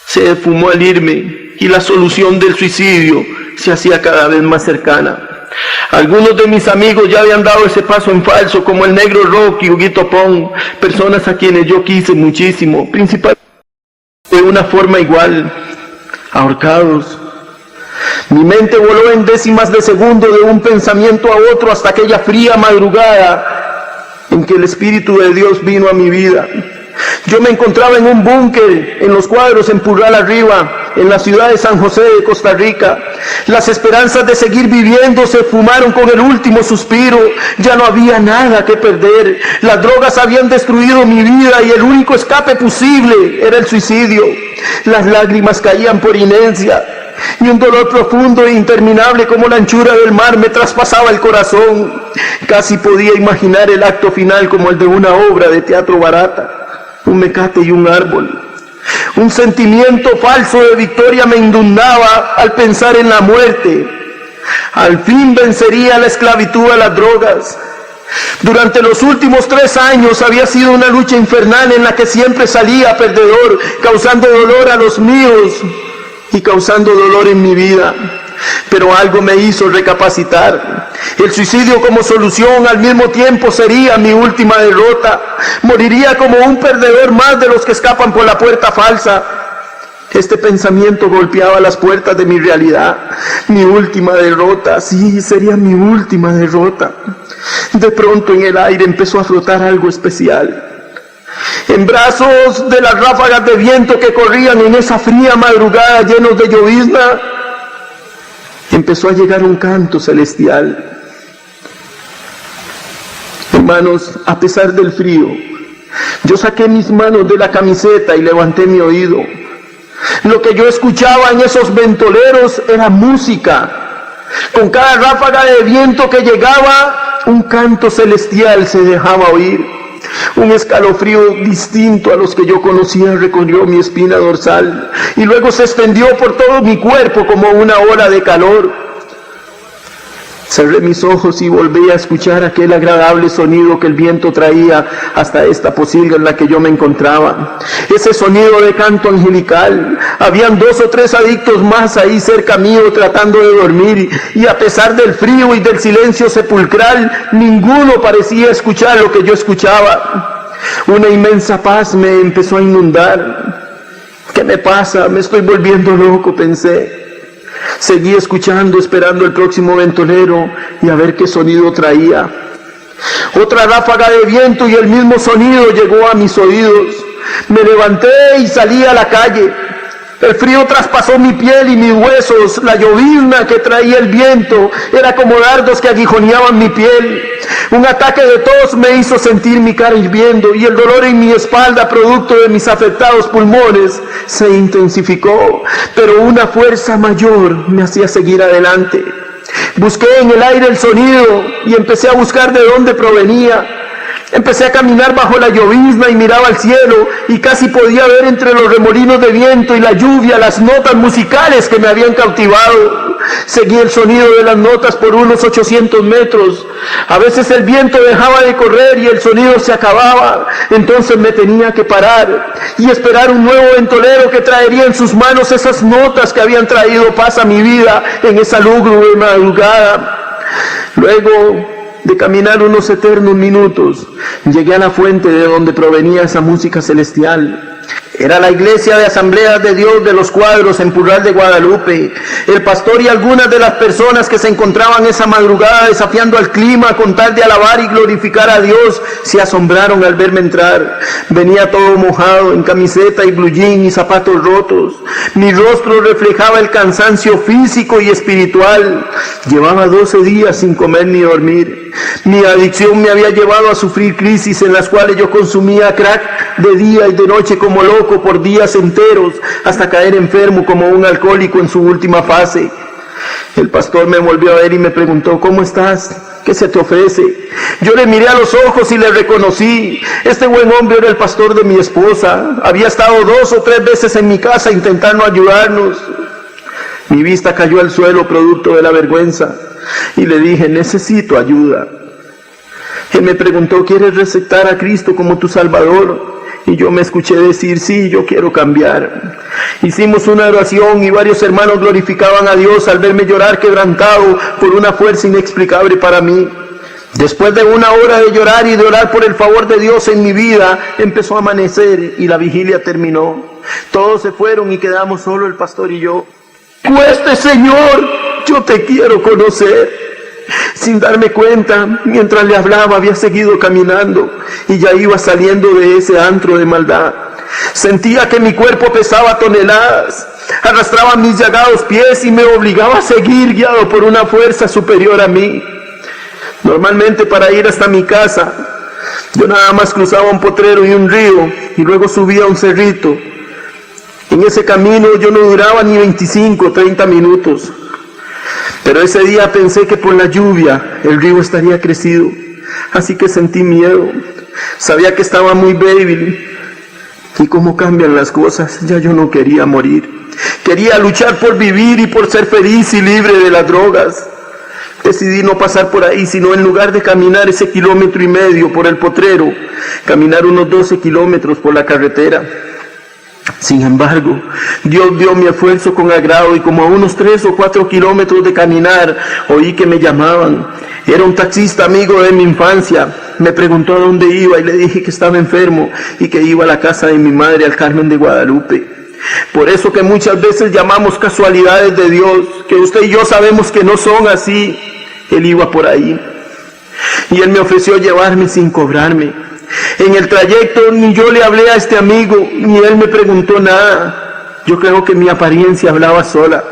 A: se esfumó al irme y la solución del suicidio se hacía cada vez más cercana. Algunos de mis amigos ya habían dado ese paso en falso, como el Negro Rock y Huguito Pong, personas a quienes yo quise muchísimo, principalmente de una forma igual, ahorcados. Mi mente voló en décimas de segundo de un pensamiento a otro hasta aquella fría madrugada en que el Espíritu de Dios vino a mi vida. Yo me encontraba en un búnker en los cuadros en Purral Arriba, en la ciudad de San José de Costa Rica. Las esperanzas de seguir viviendo se fumaron con el último suspiro. Ya no había nada que perder. Las drogas habían destruido mi vida y el único escape posible era el suicidio. Las lágrimas caían por inercia y un dolor profundo e interminable como la anchura del mar me traspasaba el corazón. Casi podía imaginar el acto final como el de una obra de teatro barata. Un mecate y un árbol. Un sentimiento falso de victoria me inundaba al pensar en la muerte. Al fin vencería la esclavitud a las drogas. Durante los últimos 3 años había sido una lucha infernal en la que siempre salía perdedor, causando dolor a los míos y causando dolor en mi vida. Pero algo me hizo recapacitar. El suicidio como solución al mismo tiempo sería mi última derrota. Moriría como un perdedor más de los que escapan por la puerta falsa. Este pensamiento golpeaba las puertas de mi realidad. Mi última derrota, sí, sería mi última derrota. De pronto en el aire empezó a flotar algo especial. En brazos de las ráfagas de viento que corrían en esa fría madrugada llenos de llovizna, empezó a llegar un canto celestial. Hermanos, a pesar del frío, yo saqué mis manos de la camiseta y levanté mi oído. Lo que yo escuchaba en esos ventoleros era música. Con cada ráfaga de viento que llegaba, un canto celestial se dejaba oír. Un escalofrío distinto a los que yo conocía recorrió mi espina dorsal y luego se extendió por todo mi cuerpo como una ola de calor. Cerré mis ojos y volví a escuchar aquel agradable sonido que el viento traía hasta esta pocilga en la que yo me encontraba. Ese sonido de canto angelical. Habían 2 o 3 adictos más ahí cerca mío tratando de dormir y a pesar del frío y del silencio sepulcral, ninguno parecía escuchar lo que yo escuchaba. Una inmensa paz me empezó a inundar. ¿Qué me pasa? Me estoy volviendo loco, pensé. Seguí escuchando, esperando el próximo ventolero y a ver qué sonido traía. Otra ráfaga de viento y el mismo sonido llegó a mis oídos. Me levanté y salí a la calle. El frío traspasó mi piel y mis huesos. La llovizna que traía el viento era como dardos que aguijoneaban mi piel. Un ataque de tos me hizo sentir mi cara hirviendo y el dolor en mi espalda, producto de mis afectados pulmones, se intensificó. Pero una fuerza mayor me hacía seguir adelante. Busqué en el aire el sonido y empecé a buscar de dónde provenía. Empecé a caminar bajo la llovizna y miraba al cielo y casi podía ver entre los remolinos de viento y la lluvia las notas musicales que me habían cautivado. Seguí el sonido de las notas por unos 800 metros. A veces el viento dejaba de correr y el sonido se acababa. Entonces me tenía que parar y esperar un nuevo ventolero que traería en sus manos esas notas que habían traído paz a mi vida en esa lúgubre madrugada. Luego de caminar unos eternos minutos, llegué a la fuente de donde provenía esa música celestial. Era la iglesia de Asambleas de Dios de los Cuadros en Purral de Guadalupe. El pastor y algunas de las personas que se encontraban esa madrugada desafiando al clima con tal de alabar y glorificar a Dios se asombraron al verme entrar. Venía todo mojado, en camiseta y blue jean y zapatos rotos. Mi rostro reflejaba el cansancio físico y espiritual. Llevaba 12 días sin comer ni dormir. Mi adicción me había llevado a sufrir crisis en las cuales yo consumía crack de día y de noche como loco por días enteros, hasta caer enfermo como un alcohólico en su última fase. El pastor me volvió a ver y me preguntó: ¿cómo estás? ¿Qué se te ofrece? Yo le miré a los ojos y le reconocí. Este buen hombre era el pastor de mi esposa. Había estado 2 o 3 veces en mi casa intentando ayudarnos. Mi vista cayó al suelo producto de la vergüenza y le dije: necesito ayuda. Él me preguntó: ¿quieres aceptar a Cristo como tu Salvador? Y yo me escuché decir: sí, yo quiero cambiar. Hicimos una oración y varios hermanos glorificaban a Dios al verme llorar quebrantado por una fuerza inexplicable para mí. Después de 1 hora de llorar y de orar por el favor de Dios en mi vida, empezó a amanecer y la vigilia terminó. Todos se fueron y quedamos solo el pastor y yo. Cueste, Señor, yo te quiero conocer. Sin darme cuenta, mientras le hablaba, había seguido caminando y ya iba saliendo de ese antro de maldad. Sentía que mi cuerpo pesaba toneladas, arrastraba mis llagados pies y me obligaba a seguir guiado por una fuerza superior a mí. Normalmente para ir hasta mi casa, yo nada más cruzaba un potrero y un río y luego subía un cerrito. En ese camino yo no duraba ni 25 o 30 minutos. Pero ese día pensé que por la lluvia el río estaría crecido, así que sentí miedo. Sabía que estaba muy débil y cómo cambian las cosas. Ya yo no quería morir. Quería luchar por vivir y por ser feliz y libre de las drogas. Decidí no pasar por ahí, sino en lugar de caminar ese 1,5 kilómetros por el potrero, caminar unos 12 kilómetros por la carretera. Sin embargo, Dios vio mi esfuerzo con agrado y como a unos 3 o 4 kilómetros de caminar, oí que me llamaban. Era un taxista amigo de mi infancia. Me preguntó a dónde iba y le dije que estaba enfermo y que iba a la casa de mi madre, al Carmen de Guadalupe. Por eso que muchas veces llamamos casualidades de Dios, que usted y yo sabemos que no son así. Él iba por ahí y él me ofreció llevarme sin cobrarme. En el trayecto ni yo le hablé a este amigo, ni él me preguntó nada. Yo creo que mi apariencia hablaba sola.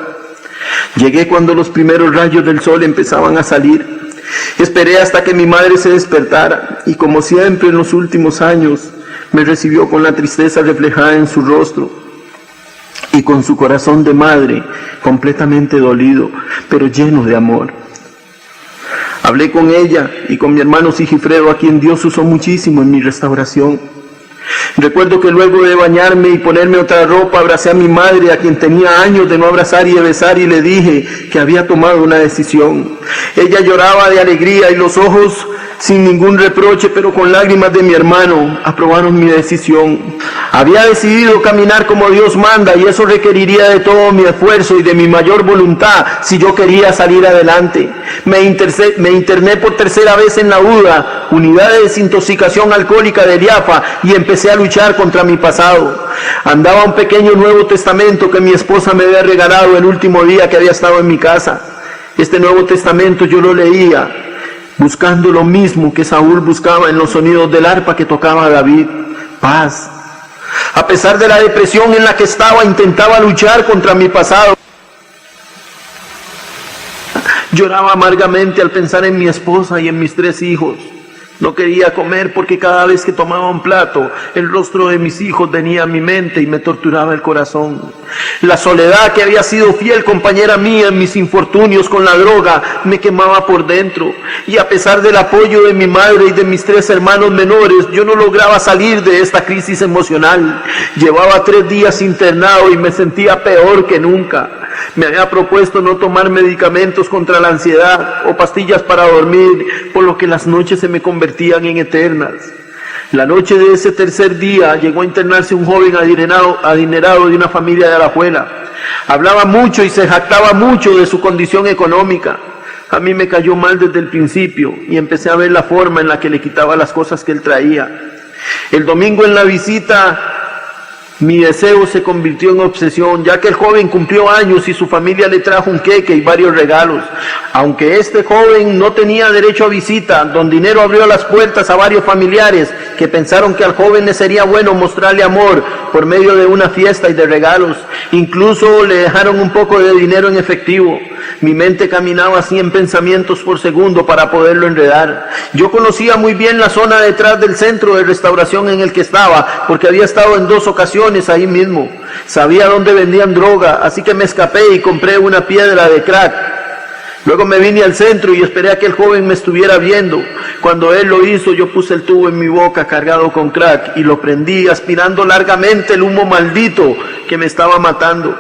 A: Llegué cuando los primeros rayos del sol empezaban a salir. Esperé hasta que mi madre se despertara y, como siempre en los últimos años, me recibió con la tristeza reflejada en su rostro y con su corazón de madre completamente dolido, pero lleno de amor. Hablé con ella y con mi hermano Sigifredo, a quien Dios usó muchísimo en mi restauración. Recuerdo que luego de bañarme y ponerme otra ropa, abracé a mi madre, a quien tenía años de no abrazar y de besar, y le dije que había tomado una decisión. Ella lloraba de alegría y los ojos, sin ningún reproche, pero con lágrimas de mi hermano, aprobaron mi decisión. Había decidido caminar como Dios manda y eso requeriría de todo mi esfuerzo y de mi mayor voluntad si yo quería salir adelante. Me interné por 3ª vez en la UDA, Unidad de Desintoxicación Alcohólica de IAFA, y empecé a luchar contra mi pasado. Andaba un pequeño Nuevo Testamento que mi esposa me había regalado el último día que había estado en mi casa. Este Nuevo Testamento yo lo leía buscando lo mismo que Saúl buscaba en los sonidos del arpa que tocaba David: paz. A pesar de la depresión en la que estaba, intentaba luchar contra mi pasado. Lloraba amargamente al pensar en mi esposa y en mis 3 hijos. No quería comer porque cada vez que tomaba un plato, el rostro de mis hijos venía a mi mente y me torturaba el corazón. La soledad, que había sido fiel compañera mía en mis infortunios con la droga, me quemaba por dentro. Y a pesar del apoyo de mi madre y de mis 3 hermanos menores, yo no lograba salir de esta crisis emocional. Llevaba 3 días internado y me sentía peor que nunca. Me había propuesto no tomar medicamentos contra la ansiedad o pastillas para dormir, por lo que las noches se me convertían en eternas. La noche de ese tercer día llegó a internarse un joven adinerado de una familia de Alajuela. Hablaba mucho y se jactaba mucho de su condición económica. A mí me cayó mal desde el principio y empecé a ver la forma en la que le quitaba las cosas que él traía. El domingo en la visita, mi deseo se convirtió en obsesión, ya que el joven cumplió años y su familia le trajo un queque y varios regalos. Aunque este joven no tenía derecho a visita, don Dinero abrió las puertas a varios familiares que pensaron que al joven le sería bueno mostrarle amor por medio de una fiesta y de regalos. Incluso le dejaron un poco de dinero en efectivo. Mi mente caminaba a 100 pensamientos por segundo para poderlo enredar. Yo conocía muy bien la zona detrás del centro de restauración en el que estaba, porque había estado en 2 ocasiones ahí mismo. Sabía dónde vendían droga, así que me escapé y compré una piedra de crack. Luego me vine al centro y esperé a que el joven me estuviera viendo. Cuando él lo hizo, yo puse el tubo en mi boca cargado con crack y lo prendí, aspirando largamente el humo maldito que me estaba matando.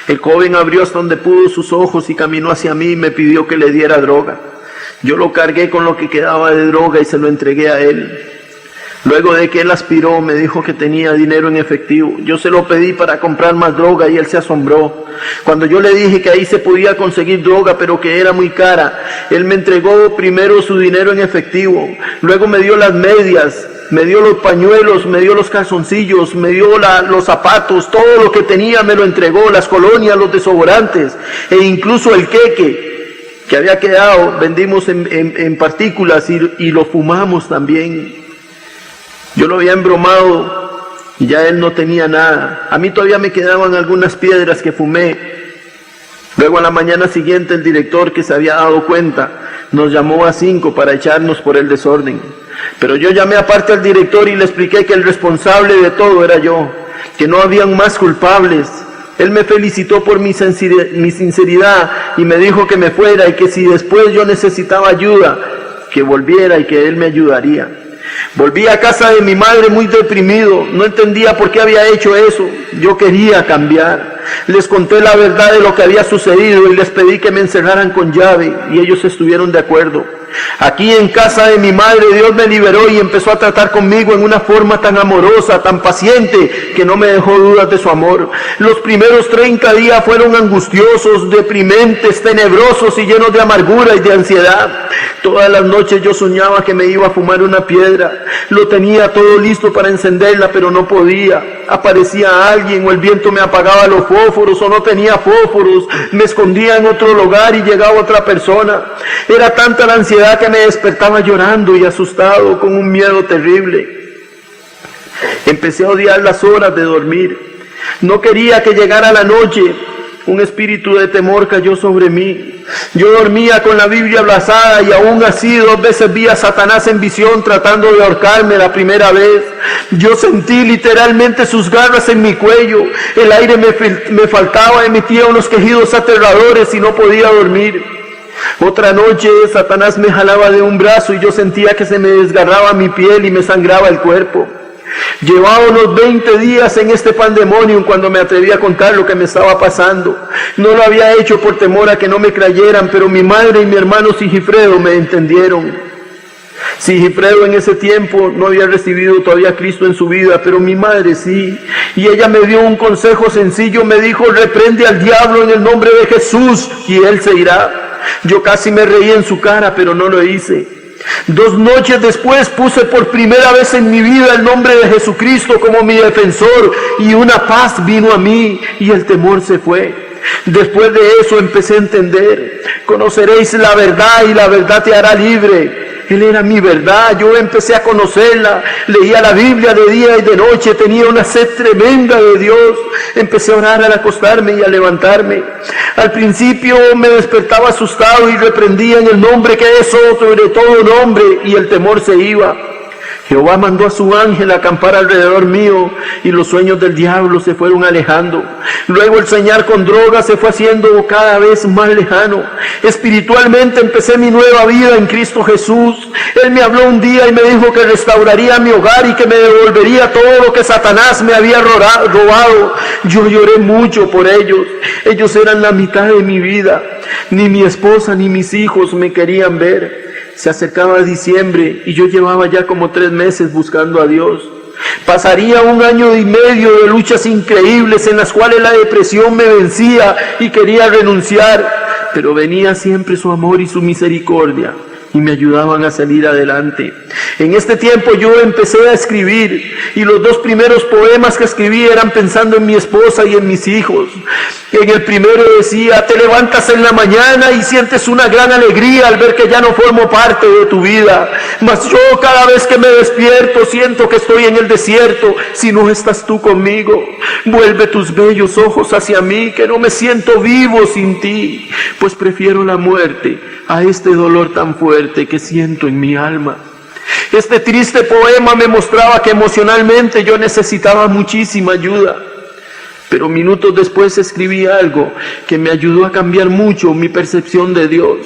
A: El joven abrió hasta donde pudo sus ojos y caminó hacia mí y me pidió que le diera droga. Yo lo cargué con lo que quedaba de droga y se lo entregué a él. Luego de que él aspiró, me dijo que tenía dinero en efectivo. Yo se lo pedí para comprar más droga y él se asombró. Cuando yo le dije que ahí se podía conseguir droga, pero que era muy cara, él me entregó primero su dinero en efectivo, luego me dio las medias, me dio los pañuelos, me dio los calzoncillos, me dio los zapatos, todo lo que tenía me lo entregó, las colonias, los desodorantes, e incluso el queque que había quedado, vendimos en partículas y lo fumamos también. Yo lo había embromado y ya él no tenía nada. A mí todavía me quedaban algunas piedras que fumé. Luego a la mañana siguiente el director, que se había dado cuenta, nos llamó a 5 para echarnos por el desorden. Pero yo llamé aparte al director y le expliqué que el responsable de todo era yo, que no habían más culpables. Él me felicitó por mi sinceridad y me dijo que me fuera y que si después yo necesitaba ayuda, que volviera y que él me ayudaría. Volví a casa de mi madre muy deprimido, no entendía por qué había hecho eso, yo quería cambiar. Les conté la verdad de lo que había sucedido y les pedí que me encerraran con llave y ellos estuvieron de acuerdo. Aquí en casa de mi madre Dios me liberó y empezó a tratar conmigo en una forma tan amorosa, tan paciente, que no me dejó dudas de su amor. Los primeros 30 días fueron angustiosos, deprimentes, tenebrosos y llenos de amargura y de ansiedad. Todas las noches yo soñaba que me iba a fumar una piedra. Lo tenía todo listo para encenderla, pero no podía. Aparecía alguien o el viento me apagaba los fósforos o no tenía fósforos. Me escondía en otro lugar y llegaba otra persona. Era tanta la ansiedad que me despertaba llorando y asustado con un miedo terrible. Empecé a odiar las horas de dormir. No quería que llegara la noche. Un espíritu de temor cayó sobre mí. Yo dormía con la Biblia abrazada y aún así 2 veces vi a Satanás en visión tratando de ahorcarme la primera vez. Yo sentí literalmente sus garras en mi cuello. El aire me faltaba, emitía unos quejidos aterradores y no podía dormir. Otra noche Satanás me jalaba de un brazo y yo sentía que se me desgarraba mi piel y me sangraba el cuerpo. Llevaba unos 20 días en este pandemonium cuando me atreví a contar lo que me estaba pasando. No lo había hecho por temor a que no me creyeran, pero mi madre y mi hermano Sigifredo me entendieron. Sigifredo en ese tiempo no había recibido todavía a Cristo en su vida, pero mi madre sí. Y ella me dio un consejo sencillo, me dijo: reprende al diablo en el nombre de Jesús y él se irá. Yo casi me reí en su cara, pero no lo hice. 2 noches después puse por primera vez en mi vida el nombre de Jesucristo como mi defensor y una paz vino a mí y el temor se fue. Después de eso empecé a entender: conoceréis la verdad y la verdad te hará libre. Él era mi verdad. Yo empecé a conocerla, leía la Biblia de día y de noche, tenía una sed tremenda de Dios. Empecé a orar al acostarme y a levantarme. Al principio me despertaba asustado y reprendía en el nombre que es sobre todo nombre, y el temor se iba. Jehová mandó a su ángel a acampar alrededor mío, y los sueños del diablo se fueron alejando. Luego el soñar con drogas se fue haciendo cada vez más lejano. Espiritualmente empecé mi nueva vida en Cristo Jesús. Él me habló un día y me dijo que restauraría mi hogar y que me devolvería todo lo que Satanás me había robado. Yo lloré mucho por ellos. Ellos eran la mitad de mi vida. Ni mi esposa ni mis hijos me querían ver. Se acercaba diciembre y yo llevaba ya como 3 meses buscando a Dios. Pasaría 1 año y medio de luchas increíbles en las cuales la depresión me vencía y quería renunciar, pero venía siempre su amor y su misericordia y me ayudaban a salir adelante. En este tiempo yo empecé a escribir, y los 2 primeros poemas que escribí eran pensando en mi esposa y en mis hijos. En el primero decía: te levantas en la mañana y sientes una gran alegría al ver que ya no formo parte de tu vida, mas yo cada vez que me despierto siento que estoy en el desierto si no estás tú conmigo. Vuelve tus bellos ojos hacia mí, que no me siento vivo sin ti, pues prefiero la muerte a este dolor tan fuerte que siento en mi alma. Este triste poema me mostraba que emocionalmente yo necesitaba muchísima ayuda, pero minutos después escribí algo que me ayudó a cambiar mucho mi percepción de Dios.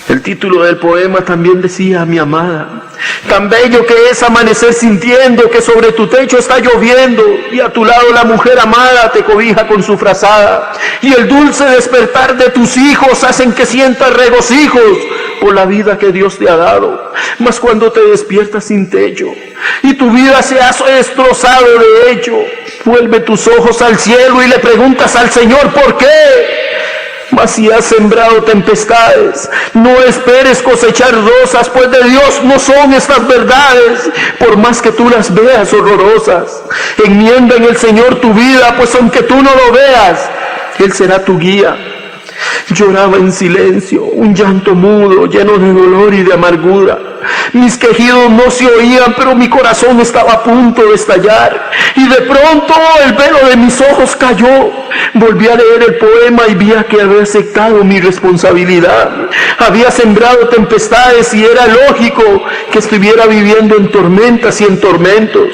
A: El título del poema también decía: mi amada. Tan bello que es amanecer sintiendo que sobre tu techo está lloviendo, y a tu lado la mujer amada te cobija con su frazada, y el dulce despertar de tus hijos hacen que sientas regocijos por la vida que Dios te ha dado. Mas cuando te despiertas sin techo y tu vida se ha destrozado de hecho, vuelve tus ojos al cielo y le preguntas al Señor ¿por qué? Mas si has sembrado tempestades, no esperes cosechar rosas, pues de Dios no son estas verdades, por más que tú las veas horrorosas. Enmienda en el Señor tu vida, pues aunque tú no lo veas, Él será tu guía. Lloraba en silencio, un llanto mudo, lleno de dolor y de amargura. Mis quejidos no se oían, pero mi corazón estaba a punto de estallar. Y de pronto el velo de mis ojos cayó. Volví a leer el poema y vi que había aceptado mi responsabilidad. Había sembrado tempestades y era lógico que estuviera viviendo en tormentas y en tormentos.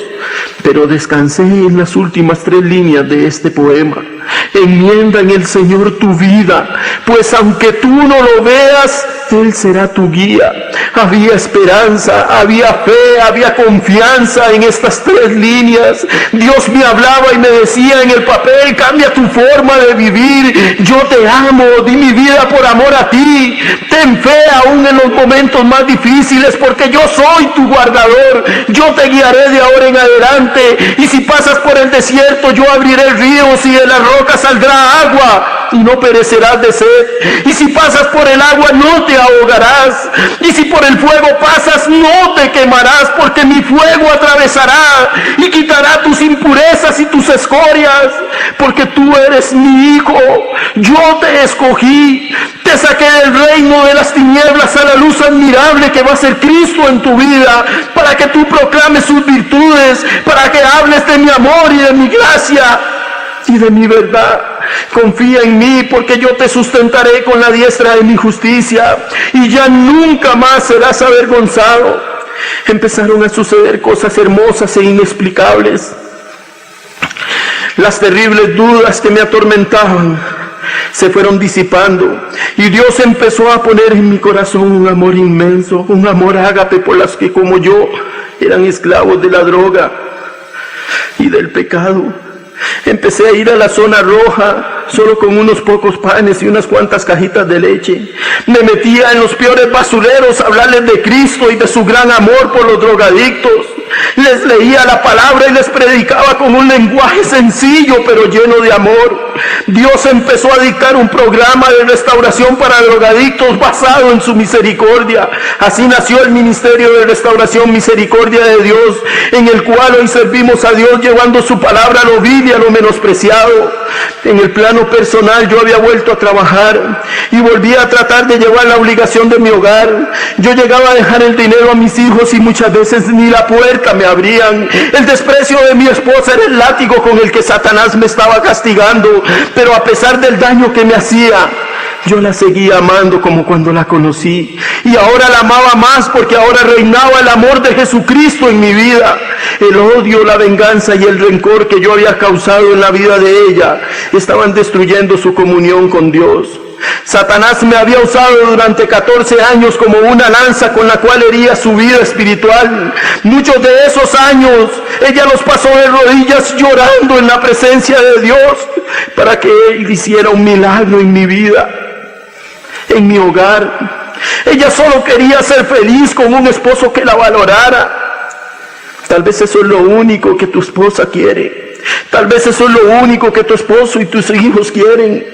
A: Pero descansé en las últimas 3 líneas de este poema. Enmienda en el Señor tu vida, pues aunque tú no lo veas, Él será tu guía. Había esperanza, había fe, había confianza en estas 3 líneas. Dios me hablaba y me decía en el papel: cambia tu forma de vivir, yo te amo, di mi vida por amor a ti. Ten fe aún en los momentos más difíciles, porque yo soy tu guardador, yo te guiaré de ahora en adelante. Y si pasas por el desierto, yo abriré ríos y de las rocas saldrá agua y no perecerás de sed. Y si pasas por el agua no te ahogarás, y si por el fuego pasas no te quemarás, porque mi fuego atravesará y quitará tus impurezas y tus escorias, porque tú eres mi hijo, yo te escogí, te saqué del reino de las tinieblas a la luz admirable que va a ser Cristo en tu vida, para que tú proclames sus virtudes, para que hables de mi amor y de mi gracia y de mi verdad. Confía en mí, porque yo te sustentaré con la diestra de mi justicia, y ya nunca más serás avergonzado. Empezaron a suceder cosas hermosas e inexplicables. Las terribles dudas que me atormentaban se fueron disipando, y Dios empezó a poner en mi corazón un amor inmenso, un amor ágape por las que como yo eran esclavos de la droga y del pecado. Empecé a ir a la zona roja solo con unos pocos panes y unas cuantas cajitas de leche. Me metía en los peores basureros a hablarles de Cristo y de su gran amor por los drogadictos. Les leía la palabra y les predicaba con un lenguaje sencillo pero lleno de amor. Dios empezó a dictar un programa de restauración para drogadictos basado en su misericordia. Así nació el Ministerio de Restauración Misericordia de Dios, en el cual hoy servimos a Dios llevando su palabra a lo vil y a lo menospreciado. En el plano plano personal yo había vuelto a trabajar y volvía a tratar de llevar la obligación de mi hogar. Yo llegaba a dejar el dinero a mis hijos y muchas veces ni la puerta me abrían. El desprecio de mi esposa era el látigo con el que Satanás me estaba castigando, pero a pesar del daño que me hacía, yo la seguía amando como cuando la conocí, y ahora la amaba más porque ahora reinaba el amor de Jesucristo en mi vida. El odio, la venganza y el rencor que yo había causado en la vida de ella estaban destruyendo su comunión con Dios. Satanás me había usado durante 14 años como una lanza con la cual hería su vida espiritual. Muchos de esos años ella los pasó de rodillas llorando en la presencia de Dios para que Él hiciera un milagro en mi vida, en mi hogar. Ella solo quería ser feliz con un esposo que la valorara. Tal vez eso es lo único que tu esposa quiere. Tal vez eso es lo único que tu esposo y tus hijos quieren.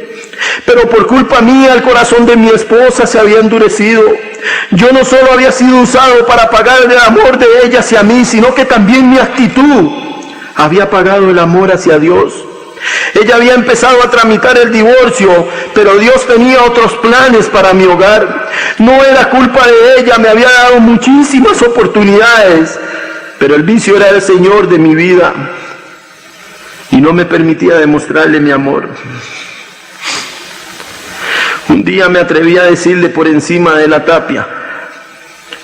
A: Pero por culpa mía el corazón de mi esposa se había endurecido. Yo no solo había sido usado para pagar el amor de ella hacia mí, sino que también mi actitud había pagado el amor hacia Dios. Ella había empezado a tramitar el divorcio, pero Dios tenía otros planes para mi hogar. No era culpa de ella, me había dado muchísimas oportunidades, pero el vicio era el Señor de mi vida y no me permitía demostrarle mi amor. Un día me atreví a decirle por encima de la tapia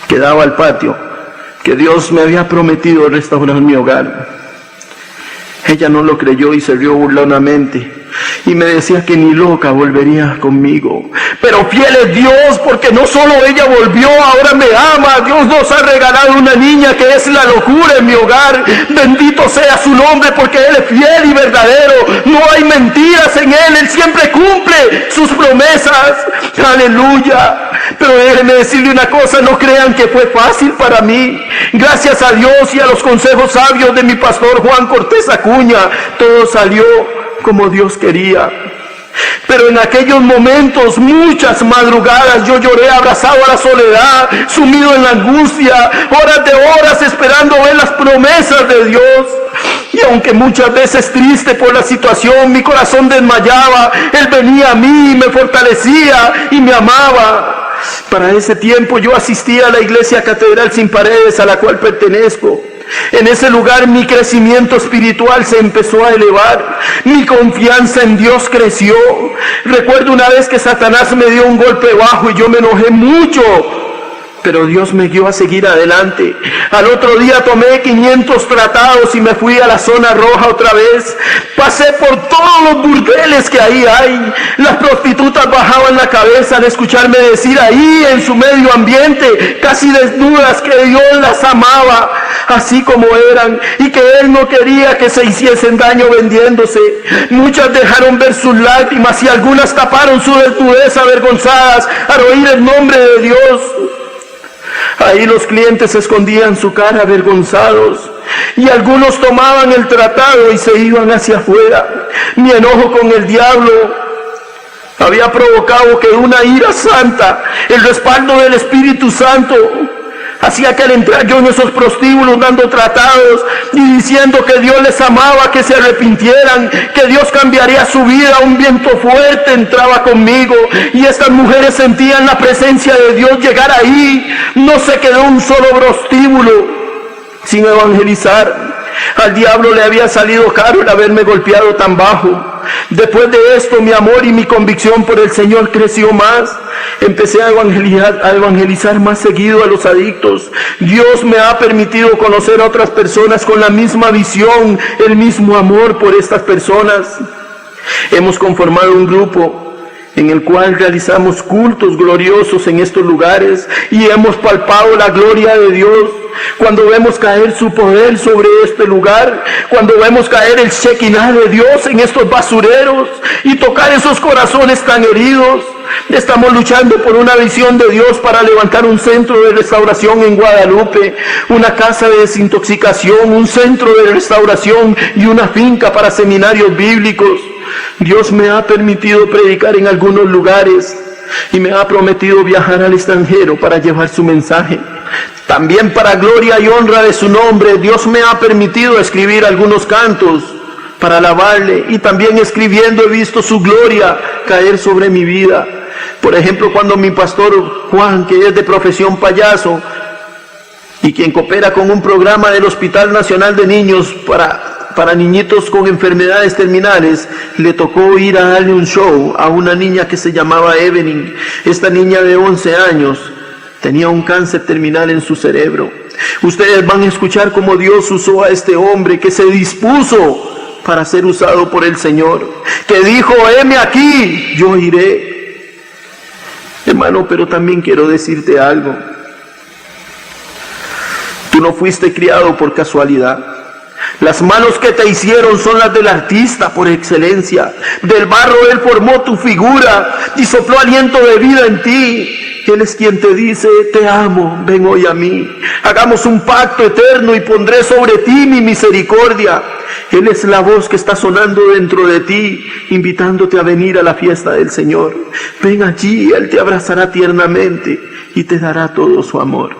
A: que daba al patio que Dios me había prometido restaurar mi hogar. Ella no lo creyó y se rió burlonamente y me decía que ni loca volvería conmigo. Pero fiel es Dios, porque no solo ella volvió, ahora me ama. Dios nos ha regalado una niña que es la locura en mi hogar. Bendito sea su nombre, porque Él es fiel y verdadero. No hay mentiras en Él, Él siempre cumple sus promesas. Aleluya. Pero déjenme decirle una cosa, no crean que fue fácil para mí. Gracias a Dios y a los consejos sabios de mi pastor Juan Cortés Acuña, todo salió como Dios quería. Pero en aquellos momentos, muchas madrugadas, yo lloré abrazado a la soledad, sumido en la angustia, horas de horas esperando ver las promesas de Dios. Y aunque muchas veces triste por la situación, mi corazón desmayaba, Él venía a mí, me fortalecía y me amaba. Para ese tiempo yo asistía a la iglesia Catedral Sin Paredes, a la cual pertenezco. En ese lugar mi crecimiento espiritual se empezó a elevar, mi confianza en Dios creció. Recuerdo una vez que Satanás me dio un golpe bajo y yo me enojé mucho, pero Dios me guió a seguir adelante. Al otro día tomé 500 tratados y me fui a la zona roja otra vez. Pasé por todos los burdeles que ahí hay. Las prostitutas bajaban la cabeza al escucharme decir ahí en su medio ambiente, casi desnudas, que Dios las amaba así como eran y que Él no quería que se hiciesen daño vendiéndose. Muchas dejaron ver sus lágrimas y algunas taparon su desnudez avergonzadas al oír el nombre de Dios. Ahí los clientes escondían su cara avergonzados y algunos tomaban el tratado y se iban hacia afuera. Mi enojo con el diablo había provocado que una ira santa, el respaldo del Espíritu Santo, hacía que al entrar yo en esos prostíbulos dando tratados y diciendo que Dios les amaba, que se arrepintieran, que Dios cambiaría su vida, un viento fuerte entraba conmigo y estas mujeres sentían la presencia de Dios llegar ahí. No se quedó un solo prostíbulo sin evangelizar. Al diablo le había salido caro el haberme golpeado tan bajo. Después de esto, mi amor y mi convicción por el Señor creció más. Empecé a evangelizar más seguido a los adictos. Dios me ha permitido conocer a otras personas con la misma visión, el mismo amor por estas personas. Hemos conformado un grupo en el cual realizamos cultos gloriosos en estos lugares y hemos palpado la gloria de Dios. Cuando vemos caer su poder sobre este lugar, cuando vemos caer el Shekinah de Dios en estos basureros y tocar esos corazones tan heridos, estamos luchando por una visión de Dios para levantar un centro de restauración en Guadalupe, una casa de desintoxicación, un centro de restauración y una finca para seminarios bíblicos. Dios me ha permitido predicar en algunos lugares y me ha prometido viajar al extranjero para llevar su mensaje. También para gloria y honra de su nombre, Dios me ha permitido escribir algunos cantos para alabarle, y también escribiendo he visto su gloria caer sobre mi vida. Por ejemplo, cuando mi pastor Juan, que es de profesión payaso y quien coopera con un programa del Hospital Nacional de Niños para niñitos con enfermedades terminales, le tocó ir a darle un show a una niña que se llamaba Evelyn. Esta niña de 11 años tenía un cáncer terminal en su cerebro. Ustedes van a escuchar cómo Dios usó a este hombre que se dispuso para ser usado por el Señor, que dijo: heme aquí, yo iré. Hermano, pero también quiero decirte algo. Tú no fuiste criado por casualidad. Las manos que te hicieron son las del artista por excelencia. Del barro Él formó tu figura y sopló aliento de vida en ti. Él es quien te dice: te amo, ven hoy a mí. Hagamos un pacto eterno y pondré sobre ti mi misericordia. Él es la voz que está sonando dentro de ti, invitándote a venir a la fiesta del Señor. Ven allí, Él te abrazará tiernamente y te dará todo su amor.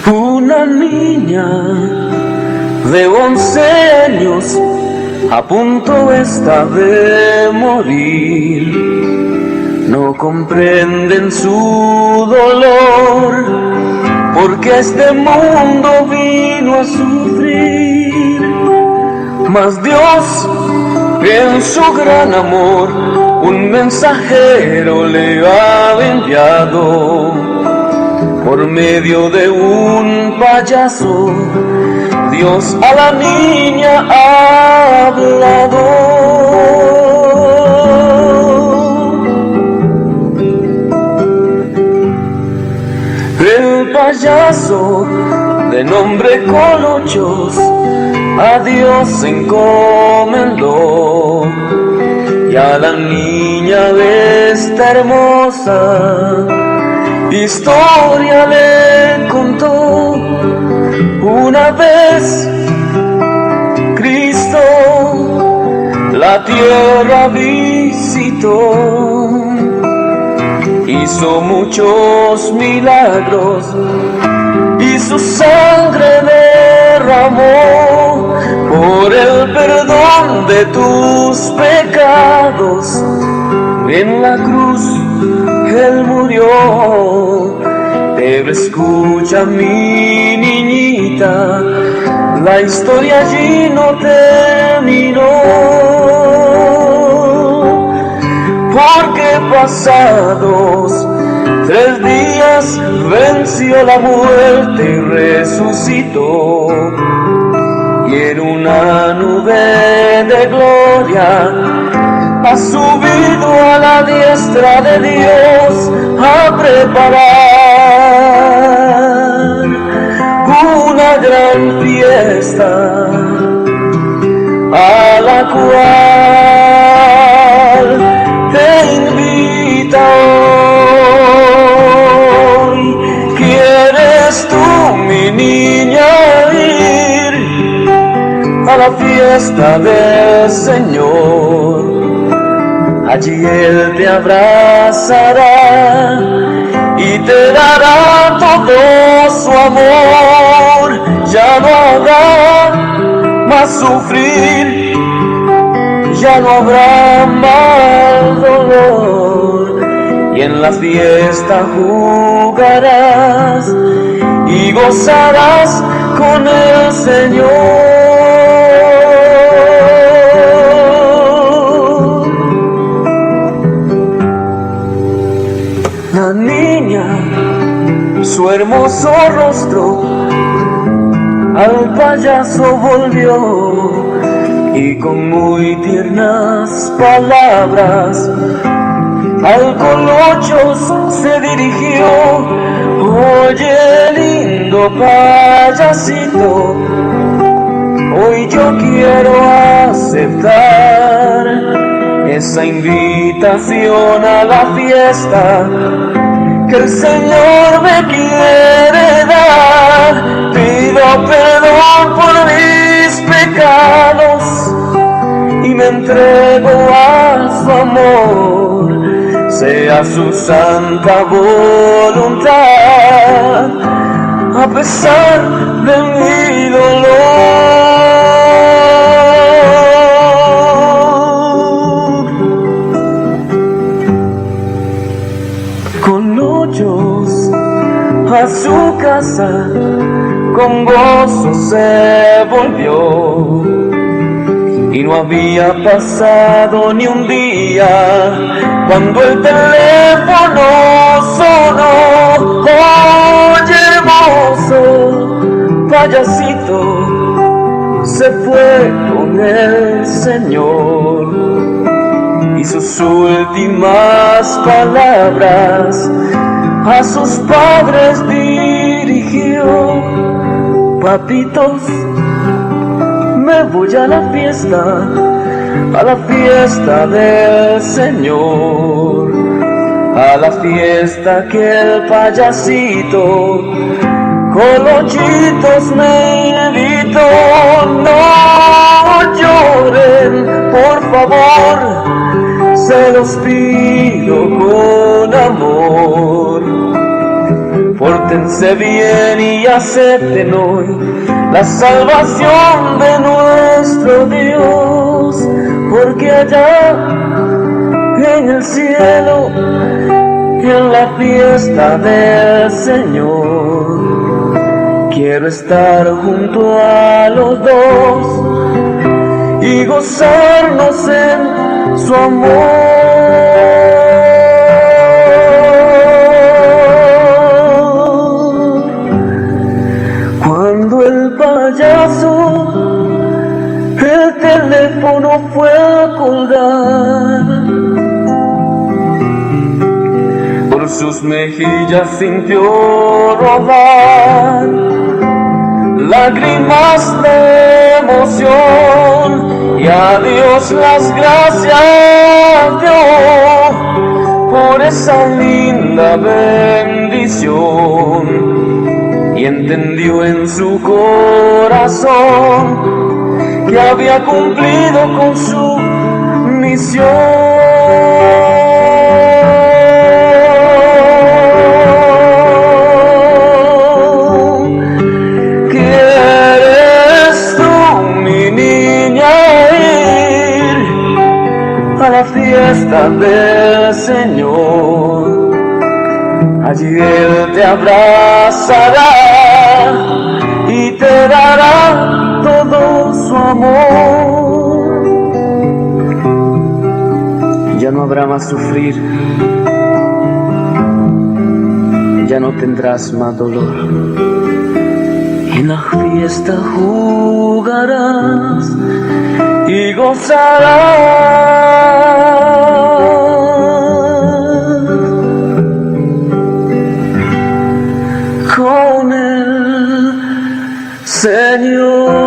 B: Una niña de 11 años a punto está de morir. No comprenden su dolor, porque a este mundo vino a sufrir. Mas Dios, en su gran amor, un mensajero le ha enviado. Por medio de un payaso, Dios a la niña ha hablado. El payaso, de nombre Colochos, a Dios encomendó, y a la niña de esta hermosa historia le contó. Una vez Cristo la tierra visitó, hizo muchos milagros y su sangre derramó por el perdón de tus pecados. En la cruz Él murió. Pero escucha, mi niñita, la historia allí no terminó, porque pasados 3 días venció la muerte y resucitó, y en una nube de gloria ha subido a la diestra de Dios a preparar una gran fiesta, a la cual te invita hoy. ¿Quieres tú, mi niña, ir a la fiesta del Señor? Allí Él te abrazará y te dará todo su amor. Ya no habrá más sufrir, ya no habrá más dolor, y en la fiesta jugarás y gozarás con el Señor. La niña, su hermoso rostro al payaso volvió, y con muy tiernas palabras al Colochos se dirigió. Oye, lindo payasito, hoy yo quiero aceptar esa invitación a la fiesta que el Señor me quiere pido perdón por mis pecados y me entrego a su amor, sea su santa voluntad, a pesar de mi dolor. Con hoyos a su casa, con gozo se volvió, y no había pasado ni un día cuando el teléfono sonó. Oye, hermoso payasito, se fue con el Señor, y sus últimas palabras a sus padres dirigió: papitos, me voy a la fiesta del Señor, a la fiesta que el payasito con hoyitos me invitó. No lloren, por favor, se los pido con amor. Pórtense bien y acepten hoy la salvación de nuestro Dios, porque allá en el cielo, en la fiesta del Señor, quiero estar junto a los dos y gozarnos en su amor. Cuando el payaso el teléfono fue a colgar, por sus mejillas sintió rodar lágrimas de emoción, y a Dios las gracias dio por esa linda bendición, y entendió en su corazón que había cumplido con su misión. ¿Quieres tú, mi niña, ir a la fiesta del Señor? Allí Él te abrazará y te dará todo su amor. Ya no habrá más sufrir, ya no tendrás más dolor. En la fiesta jugarás y gozarás con el Señor.